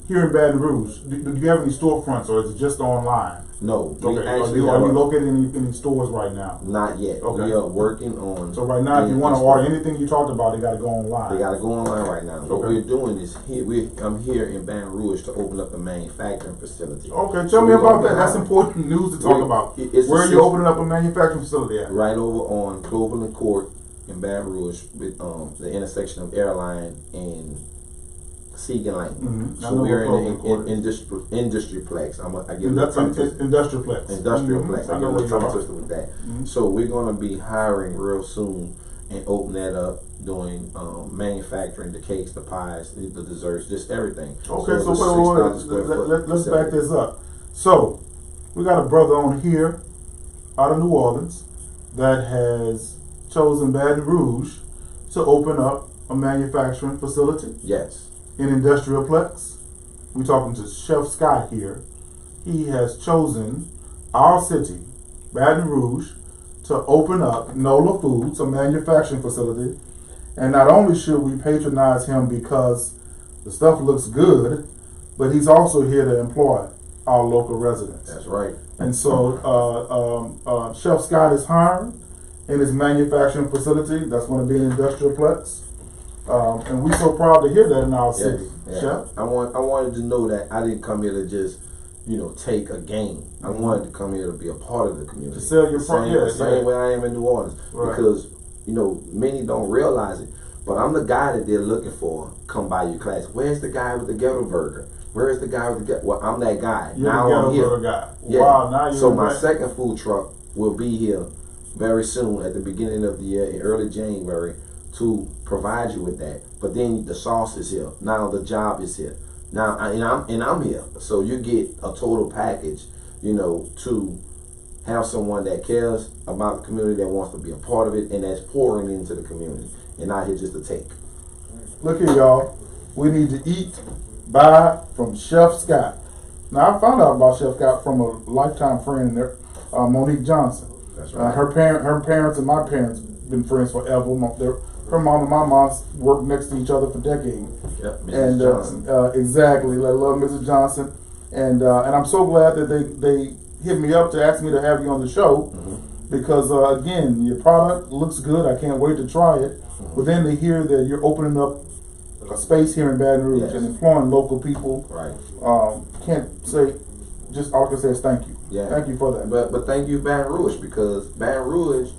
here in Baton Rouge, do you have any storefronts, or is it just online? No. Okay. Are you located in any stores right now? Not yet. Okay. We are working on. So right now, if you want to order anything you talked about, they got to go online. They got to go online right now. Okay. What we're doing is I'm here in Baton Rouge to open up a manufacturing facility. Okay, tell me about that. That's important news to talk about. Where are you opening up a manufacturing facility at? Right over on Global and Court in Baton Rouge, with the intersection of Airline and Seagan Lane. So we're in Industriplex. I give Industrialplex. Industrialplex. I give a tongue twister with that. So we're going to be hiring real soon and open that up, doing manufacturing the cakes, the pies, the desserts, just everything. Okay, so let's back this up. So we got a brother on here out of New Orleans that has chosen Baton Rouge to open up a manufacturing facility. Yes. In Industrialplex. We're talking to Chef Scott here. He has chosen our city, Baton Rouge, to open up NOLA Foods, a manufacturing facility. And not only should we patronize him because the stuff looks good, but he's also here to employ our local residents. That's right. And so Chef Scott is hiring, in his manufacturing facility. That's going to be an industrial plex. And we're so proud to hear that in our city. Yeah. Chef? I wanted to know that I didn't come here to just, take a game. I wanted to come here to be a part of the community. To sell your product. Same way I am in New Orleans. Right. Because, many don't realize it, but I'm the guy that they're looking for. Come by your class. Where's the guy with the ghetto burger? Where's the guy with the ghetto? Well, I'm that guy. You're now the ghetto I'm here. burger guy. Yeah. Wow, now you're So my second food truck will be here very soon at the beginning of the year, in early January, to provide you with that. But then the sauce is here. Now the job is here. Now I'm here. So you get a total package, to have someone that cares about the community, that wants to be a part of it, and that's pouring into the community, and not here just to take. Look here, y'all. We need to eat, buy from Chef Scott. Now I found out about Chef Scott from a lifetime friend there, Monique Johnson. That's right. Her parents and my parents been friends forever. Her mom and my mom worked next to each other for decades. Yep, Mrs. Johnson. Exactly. I love Mrs. Johnson, and I'm so glad that they hit me up to ask me to have you on the show, because again, your product looks good. I can't wait to try it. But then they hear that you're opening up a space here in Baton Rouge and employing local people. Right. Can't say, just all I can say is thank you. Yeah. Thank you for that. But thank you, Baton Rouge, because Baton Rouge,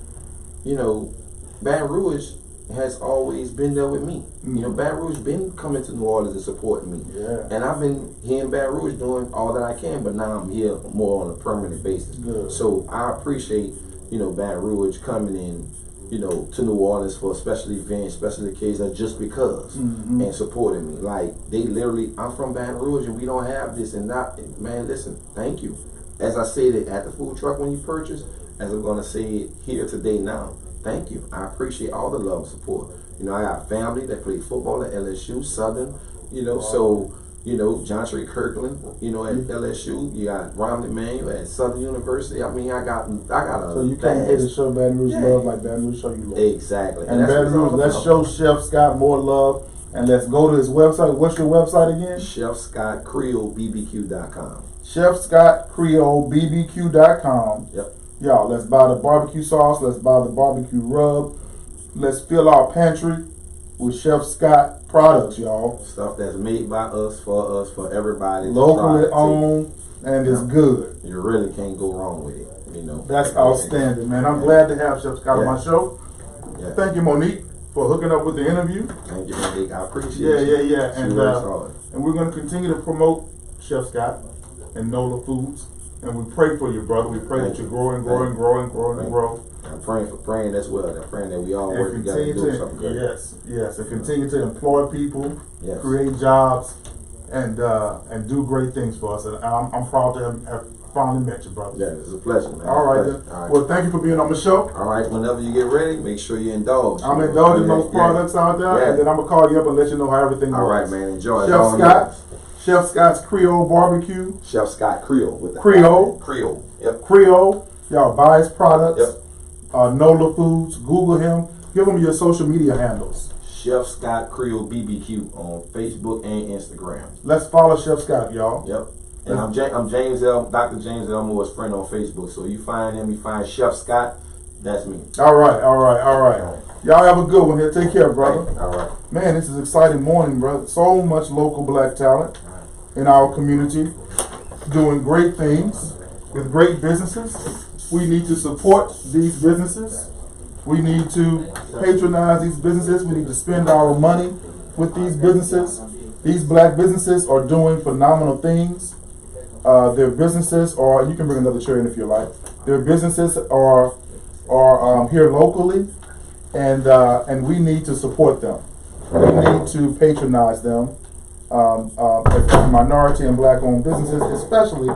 Baton Rouge has always been there with me. Baton Rouge been coming to New Orleans and supporting me. Yeah. And I've been here in Baton Rouge doing all that I can, but now I'm here more on a permanent basis. Good. So I appreciate, Baton Rouge coming in, to New Orleans for special events, special occasions, just because, and supporting me. Like, they literally, I'm from Baton Rouge and we don't have this and that. Man, listen, thank you. As I said it at the food truck when you purchase, as I'm going to say it here today now, thank you. I appreciate all the love and support. I got family that play football at LSU, Southern, so, John Trey Kirkland, at LSU. You got Romney Manuel at Southern University. I mean, I got a. So you can't hate to show Baton Rouge love like Baton Rouge show you love. Exactly. And Baton Rouge, let's show Chef Scott more love, and let's go to his website. What's your website again? ChefScottCreoleBBQ.com. ChefScottCreoleBBQ.com. Yep. Y'all, let's buy the barbecue sauce. Let's buy the barbecue rub. Let's fill our pantry with Chef Scott products, y'all. Stuff that's made by us, for everybody. Locally owned, and it's good. You really can't go wrong with it. That's outstanding, man. I'm glad to have Chef Scott on my show. Yeah. Thank you, Monique, for hooking up with the interview. Thank you, Monique. I appreciate it. Yeah. And we're going to continue to promote Chef Scott and NOLA Foods. And we pray for you, brother. We pray that you grow and grow and grow and grow and grow. I'm praying as well. I'm praying that we all work together and do something good. Yes. And continue to employ people, yes, create jobs, and do great things for us. And I'm proud to have finally met you, brother. Yeah, it's a pleasure, man. All right, then. All right. Well, thank you for being on the show. All right, whenever you get ready, make sure you indulge. I'm indulging those products out there, and then I'm going to call you up and let you know how everything goes. All right, man. Enjoy. Chef Scott's Creole Barbecue. Chef Scott Creole. With the Creole. Yep. Creole. Y'all buy his products. Yep. NOLA Foods. Google him. Give him your social media handles. Chef Scott Creole BBQ on Facebook and Instagram. Let's follow Chef Scott, y'all. Yep. And I'm James Dr. James Elmore's friend on Facebook. So you find him, you find Chef Scott, that's me. All right. Y'all have a good one here. Take care, brother. All right. Man, this is an exciting morning, brother. So much local black talent in our community doing great things with great businesses. We need to support these businesses. We need to patronize these businesses. We need to spend our money with these businesses. These black businesses are doing phenomenal things. Their businesses are, you can bring another chair in if you like. Their businesses are here locally, and we need to support them. We need to patronize them as minority and black-owned businesses, especially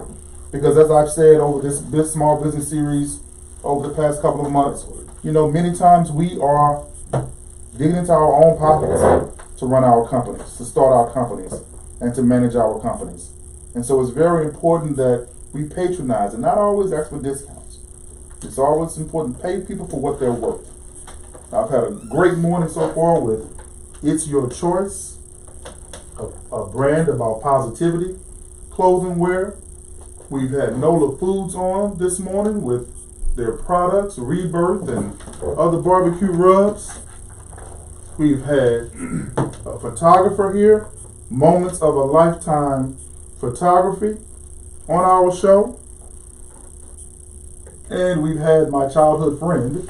because, as I've said over this small business series over the past couple of months, many times we are digging into our own pockets to run our companies, to start our companies, and to manage our companies. And so it's very important that we patronize and not always ask for discounts. It's always important to pay people for what they're worth. I've had a great morning so far with It's Your Choice, a brand about positivity, clothing wear. We've had NOLA Foods on this morning with their products, Rebirth and other barbecue rubs. We've had a photographer here, Moments of a Lifetime Photography on our show. And we've had my childhood friend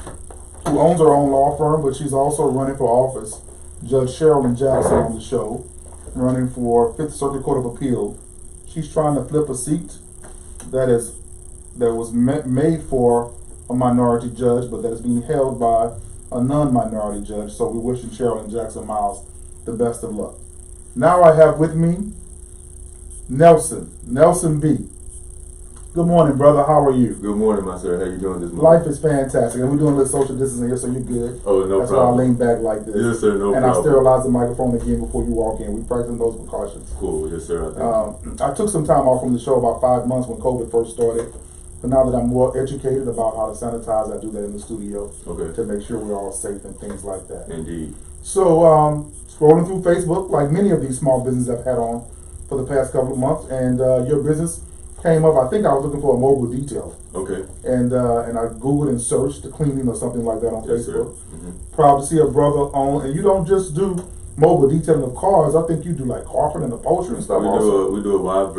who owns her own law firm, but she's also running for office, Judge Sherilyn Jackson, on the show, running for 5th Circuit Court of Appeal. She's trying to flip a seat that was made for a minority judge, but that is being held by a non-minority judge. So we're wishing Sherilyn Jackson Miles the best of luck. Now I have with me Nelson B. Good morning, brother. How are you? Good morning, my sir. How you doing this morning? Life is fantastic, and we're doing a little social distancing here, so you're good. Oh, no That's problem. why I lean back like this. Yes, sir. No and problem. I sterilize the microphone again before you walk in. We're practicing those precautions. Cool. Yes, sir. Thank you. I took some time off from the show about 5 months when COVID first started. But now that I'm more educated about how to sanitize, I do that in the studio to make sure we're all safe and things like that. Indeed. So, scrolling through Facebook, like many of these small businesses I've had on for the past couple of months, and your business came up. I think I was looking for a mobile detail. Okay. And I Googled and searched the cleaning or something like that on Yes, Facebook. sir. Proud to see a brother on, and you don't just do mobile detailing of cars. I think you do like carpet and upholstery and stuff. We do a wide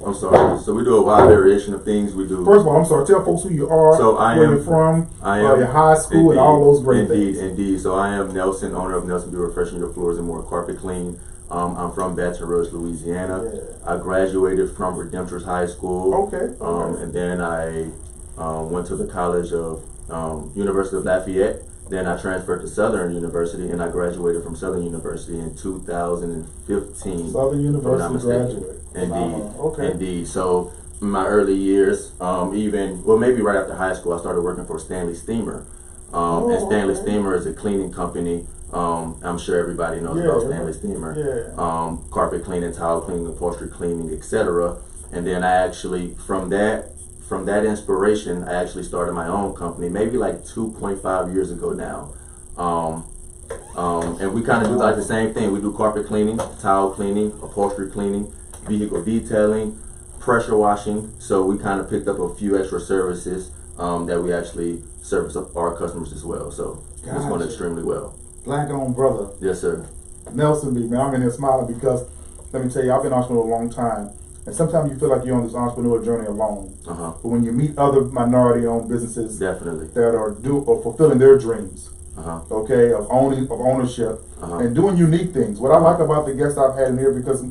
I'm sorry. So we do a wide variation of things. We do. First of all, I'm sorry. Tell folks who you are, where you're from, your high school, and all those great things. Indeed. So I am Nelson, owner of Nelson B. Refreshing Your Floors and More Carpet Clean. I'm from Baton Rouge, Louisiana. Yeah. I graduated from Redemptor's High School. Okay. And then I went to the College of University of Lafayette. Then I transferred to Southern University, and I graduated from Southern University in 2015. Southern University graduate. Indeed. Okay. Indeed. So in my early years, maybe right after high school, I started working for Stanley Steamer. And Stanley Steamer is a cleaning company. I'm sure everybody knows about Stanley Steamer. Yeah. Carpet cleaning, tile cleaning, upholstery cleaning, etc. And then I actually, from that inspiration, I actually started my own company, maybe like 2.5 years ago now. And we kind of do like the same thing. We do carpet cleaning, tile cleaning, upholstery cleaning, vehicle detailing, pressure washing. So we kind of picked up a few extra services that we actually service up our customers as well. So it's going extremely well. Black-owned brother. Yes, sir. Nelson B. Man, I'm in here smiling because, let me tell you, I've been an entrepreneur a long time. And sometimes you feel like you're on this entrepreneurial journey alone. But when you meet other minority-owned businesses definitely that are fulfilling their dreams, of ownership, and doing unique things. What I like about the guests I've had in here, because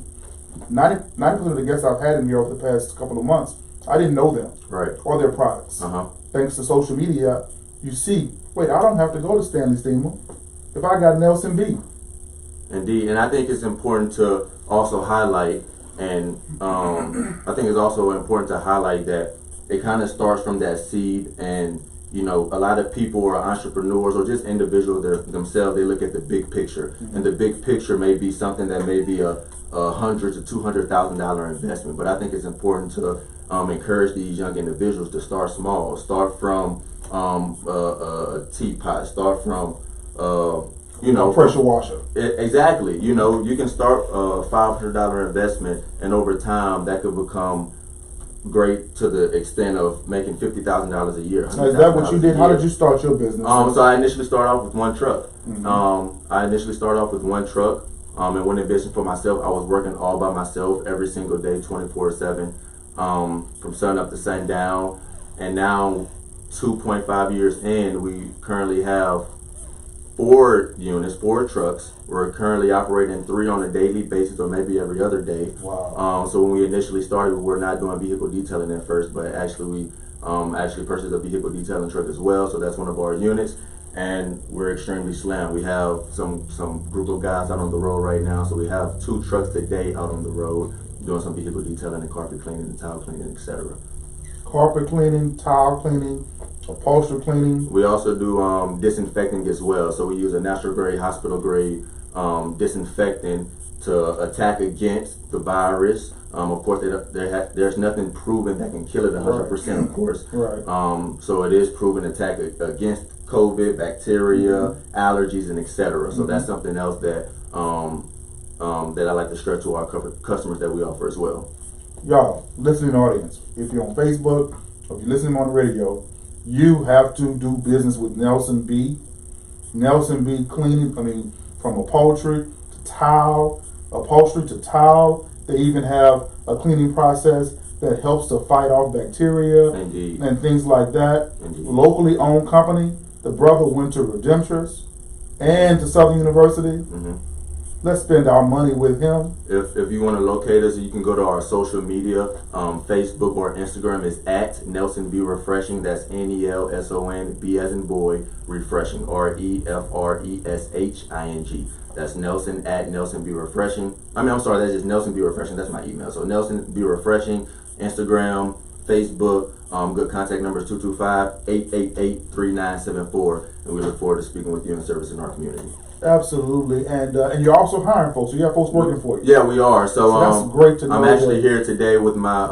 90% of the guests I've had in here over the past couple of months, I didn't know them or their products. Thanks to social media, you see, wait, I don't have to go to Stanley Steamer if I got Nelson B. Indeed, and I think it's important to also highlight, and I think it's also important to highlight that it kind of starts from that seed. And you know, a lot of people are entrepreneurs or just individuals themselves. They look at the big picture, and the big picture may be something that may be a $100,000 to $200,000 investment. But I think it's important to encourage these young individuals to start small. Start from a teapot. Start from pressure washer. Exactly. You know, you can start a $500 investment, and over time that could become great to the extent of making $50,000 a year. Now, is that what you did? How did you start your business? So I initially started off with one truck. And went in business for myself. I was working all by myself every single day, 24/7, from sun up to sundown. And now, 2.5 years in, we currently have 4 units, 4 trucks. We're currently operating 3 on a daily basis, or maybe every other day. Wow. So when we initially started, we were not doing vehicle detailing at first, but actually we actually purchased a vehicle detailing truck as well. So that's one of our units, and we're extremely slammed. We have some group of guys out on the road right now. So we have 2 trucks a day out on the road doing some vehicle detailing and carpet cleaning and tile cleaning, etc. Carpet cleaning, tile cleaning, upholstery cleaning. We also do disinfecting as well. So we use a natural grade, hospital grade disinfectant to attack against the virus. Of course, there's nothing proven that can kill it 100%, of course. Right. So it is proven to attack against COVID, bacteria, allergies, and etc. So that's something else that that I like to stress to our customers that we offer as well. Y'all, listening audience, if you're on Facebook if you listen to him on the radio, you have to do business with Nelson B. Nelson B. Cleaning, from upholstery to tile, They even have a cleaning process that helps to fight off bacteria Indeed. and things like that. Indeed. Locally owned company. The brother went to Redemptress and to Southern University. Mm-hmm. Let's spend our money with him. If you want to locate us, you can go to our social media. Facebook or Instagram is at Nelson B Refreshing. That's NELSON B as in boy refreshing. REFRESHING. That's Nelson at Nelson B Refreshing. I'm sorry, that's just Nelson B Refreshing. That's my email. So Nelson B Refreshing, Instagram, Facebook. Good contact number is 225-888-3974. And we look forward to speaking with you and servicing our community. Absolutely, and you're also hiring folks. So you have folks working for you. Yeah, we are. So that's great to know. I'm actually here today with my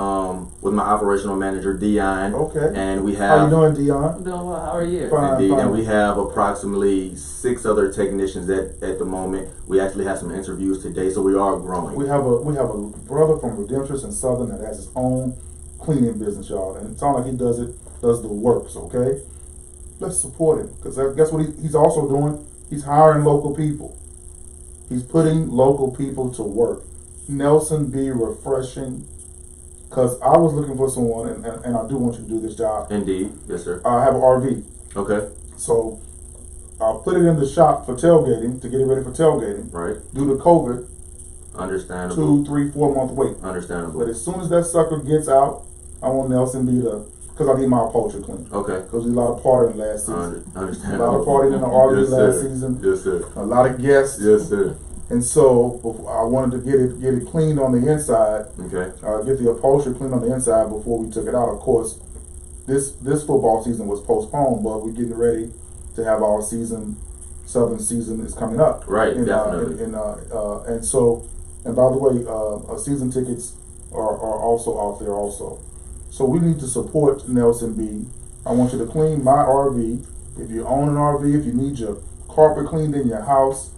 operational manager Dion. Okay. And we have. How you doing, Dion? I'm doing well. How are you? Fine, Indeed, fine. and we have approximately 6 other technicians at the moment. We actually have some interviews today, so we are growing. We have a brother from Redemptress and Southern that has his own cleaning business, y'all, and it sounds like he does the works. Okay, let's support him because that's what he's also doing. He's hiring local people. He's putting local people to work. Nelson B Refreshing, because I was looking for someone, and I do want you to do this job. Indeed, yes, sir. I have an RV, Okay, so I'll put it in the shop for tailgating to get it ready for tailgating. right. Due to COVID, Understandable. 2, 3, 4 month wait. Understandable. But as soon as that sucker gets out, I want Nelson B to, because I need my upholstery clean. Okay. Because we did a lot of partying last season. Understandable. A lot of partying in the RV Yes, last sir. season. Yes, sir. A lot of guests. Yes, sir. And so I wanted to get it cleaned on the inside. Okay. Get the upholstery cleaned on the inside before we took it out. Of course, this football season was postponed, but we're getting ready to have our season. Southern season is coming up. Right, definitely. And so, and by the way, season tickets are also out there also. So we need to support Nelson B. I want you to clean my RV. If you own an RV, if you need your carpet cleaned in your house,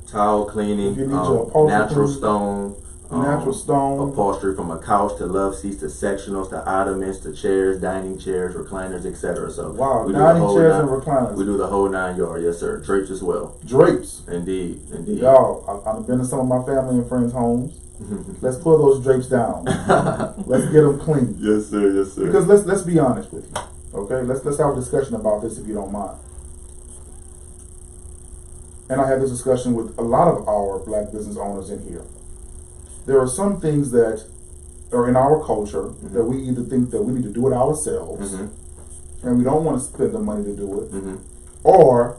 Tile cleaning, if you need your upholstery natural cleaned, stone, natural stone, upholstery from a couch to love seats to sectionals to ottomans to chairs, dining chairs, recliners, etc. So wow, we do dining the whole chairs nine, and recliners. We do the whole 9 yards, yes, sir. Drapes as well. Drapes. Indeed, indeed. Y'all, I've been to some of my family and friends' homes. Let's pull those drapes down. Let's get them clean. Yes, sir. Yes, sir. Because let's be honest with you. Okay, let's have a discussion about this if you don't mind. And I had this discussion with a lot of our black business owners in here. There are some things that are in our culture that we either think that we need to do it ourselves, and we don't want to spend the money to do it, or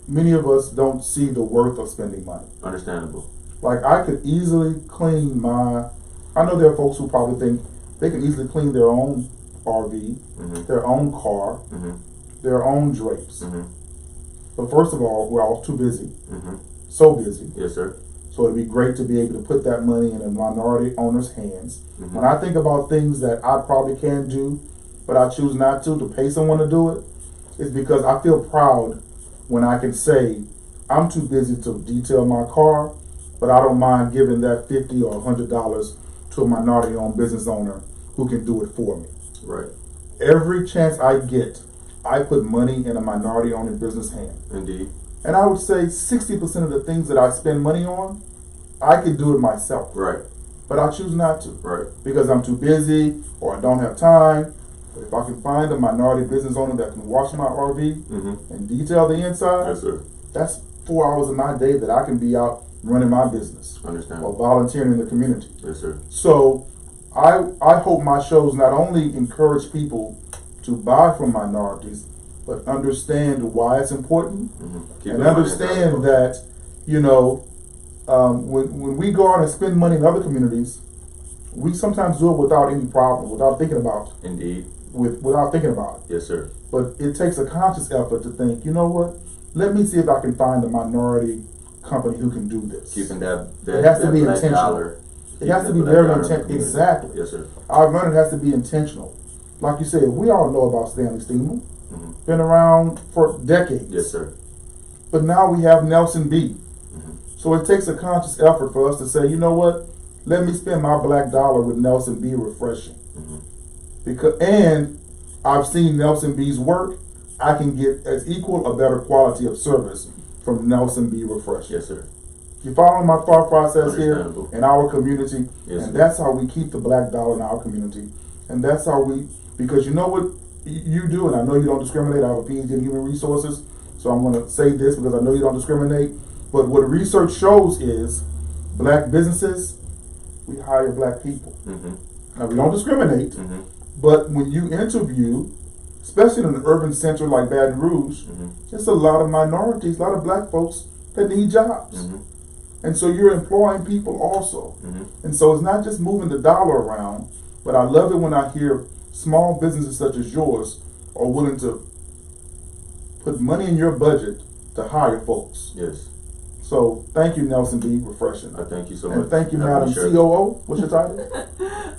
many of us don't see the worth of spending money. Understandable. Like I could easily clean I know there are folks who probably think they can easily clean their own RV, their own car, their own drapes. But first of all, we're all too busy. So busy. Yes, sir. So it'd be great to be able to put that money in a minority owner's hands. When I think about things that I probably can do, but I choose not to pay someone to do it, it's because I feel proud when I can say, I'm too busy to detail my car, but I don't mind giving that $50 or $100 to a minority-owned business owner who can do it for me. Right. Every chance I get, I put money in a minority-owned business hand. Indeed. And I would say 60% of the things that I spend money on, I can do it myself. Right. But I choose not to. Right. Because I'm too busy or I don't have time. But if I can find a minority business owner that can wash my RV and detail the inside, Yes, sir. that's 4 hours of my day that I can be out running my business Understand. or volunteering in the community. Yes, sir. So I hope my shows not only encourage people to buy from minorities, but understand why it's important and understand that, you know, when we go out and spend money in other communities, we sometimes do it without any problem, without thinking about it. Indeed. Without thinking about it. Yes, sir. But it takes a conscious effort to think, you know what, let me see if I can find a minority company who can do this. Keeping that it has to be black intentional. dollar. It has to be very intentional. Exactly. Yes, sir. I've learned it has to be intentional. Like you said, we all know about Stanley Steemer. Been around for decades. Yes, sir. But now we have Nelson B. So it takes a conscious effort for us to say, you know what, let me spend my black dollar with Nelson B Refreshing. and I've seen Nelson B's work. I can get as equal or better quality of service from Nelson B Refreshing. Yes, sir. You follow my thought process here Understandable. in our community, Yes, and sir. that's how we keep the black dollar in our community, and that's how because you know what you do, and I know you don't discriminate. I have a PhD in human resources, so I'm going to say this because I know you don't discriminate. But what research shows is black businesses, we hire black people. Mm-hmm. Now we don't discriminate, Mm-hmm. but when you interview, especially in an urban center like Baton Rouge, Mm-hmm. there's a lot of minorities, a lot of black folks that need jobs. Mm-hmm. And so you're employing people also. Mm-hmm. And so it's not just moving the dollar around, but I love it when I hear small businesses such as yours are willing to put money in your budget to hire folks. Yes. So thank you, Nelson B. Refreshing. I thank you so And much. thank you, I Madam appreciate it. COO. What's your title?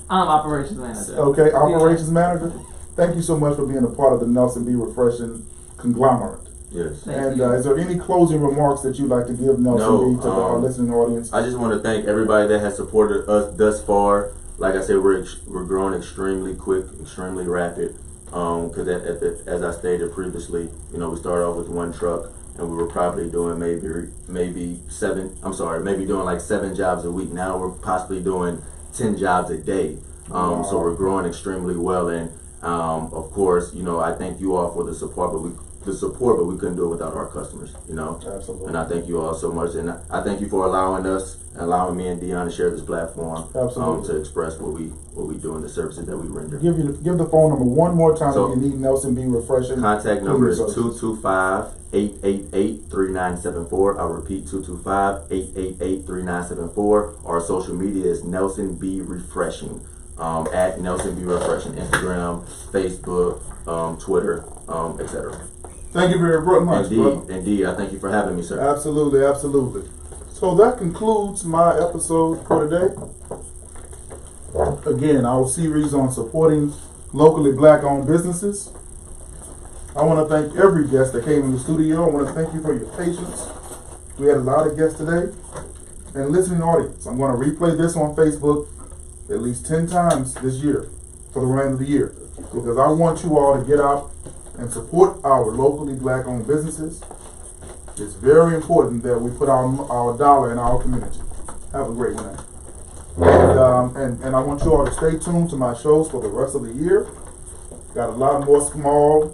Operations manager. Okay, Operations Manager. Thank you so much for being a part of the Nelson B. Refreshing conglomerate. Yes. Thank And you. Is there any closing remarks that you'd like to give, Nelson No, B, to our listening audience? I just want to thank everybody that has supported us thus far. Like I said, we're growing extremely quick, extremely rapid. Because as I stated previously, you know, we started off with one truck, and we were probably doing maybe doing like 7 jobs a week. Now we're possibly doing 10 jobs a day. Wow. So we're growing extremely well, and of course, you know, I thank you all for the support, but we couldn't do it without our customers, you know. Absolutely. And I thank you all so much, and I thank you for allowing me and Dion to share this platform. Absolutely. To express what we do and the services that we render. Give the phone number one more time So, if you need Nelson B. Refreshing. Contact number is Services. 225-888-3974. I'll repeat, 225-888-3974. Our social media is Nelson B. Refreshing. At Nelson B. Refreshing, Instagram, Facebook, Twitter, etc. Thank you very much, brother. Indeed. I thank you for having me, sir. Absolutely, absolutely. So that concludes my episode for today. Again, our series on supporting locally black-owned businesses. I want to thank every guest that came in the studio. I want to thank you for your patience. We had a lot of guests today. And listening audience, I'm going to replay this on Facebook at least 10 times this year for the remainder of the year, because I want you all to get out and support our locally black-owned businesses. It's very important that we put our dollar in our community. Have a great night. And I want you all to stay tuned to my shows for the rest of the year. Got a lot more small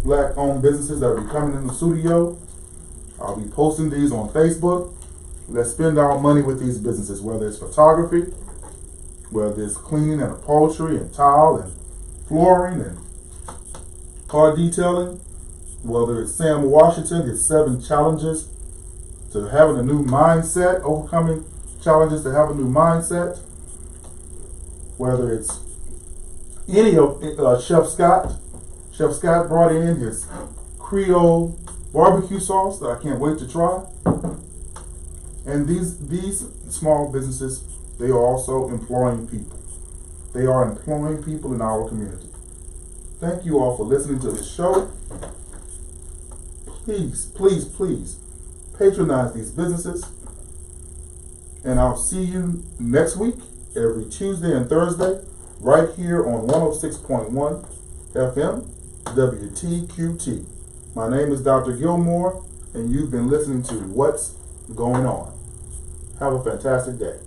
black-owned businesses that will be coming in the studio. I'll be posting these on Facebook. Let's spend our money with these businesses, whether it's photography, whether it's cleaning and upholstery and tile and flooring and car detailing, whether it's Sam Washington, his 7 challenges to having a new mindset, overcoming challenges to have a new mindset, whether it's any of Chef Scott. Chef Scott brought in his Creole barbecue sauce that I can't wait to try. And these small businesses, they are also employing people. They are employing people in our community. Thank you all for listening to this show. Please, please, please patronize these businesses. And I'll see you next week, every Tuesday and Thursday, right here on 106.1 FM, WTQT. My name is Dr. Gilmore, and you've been listening to What's Going On. Have a fantastic day.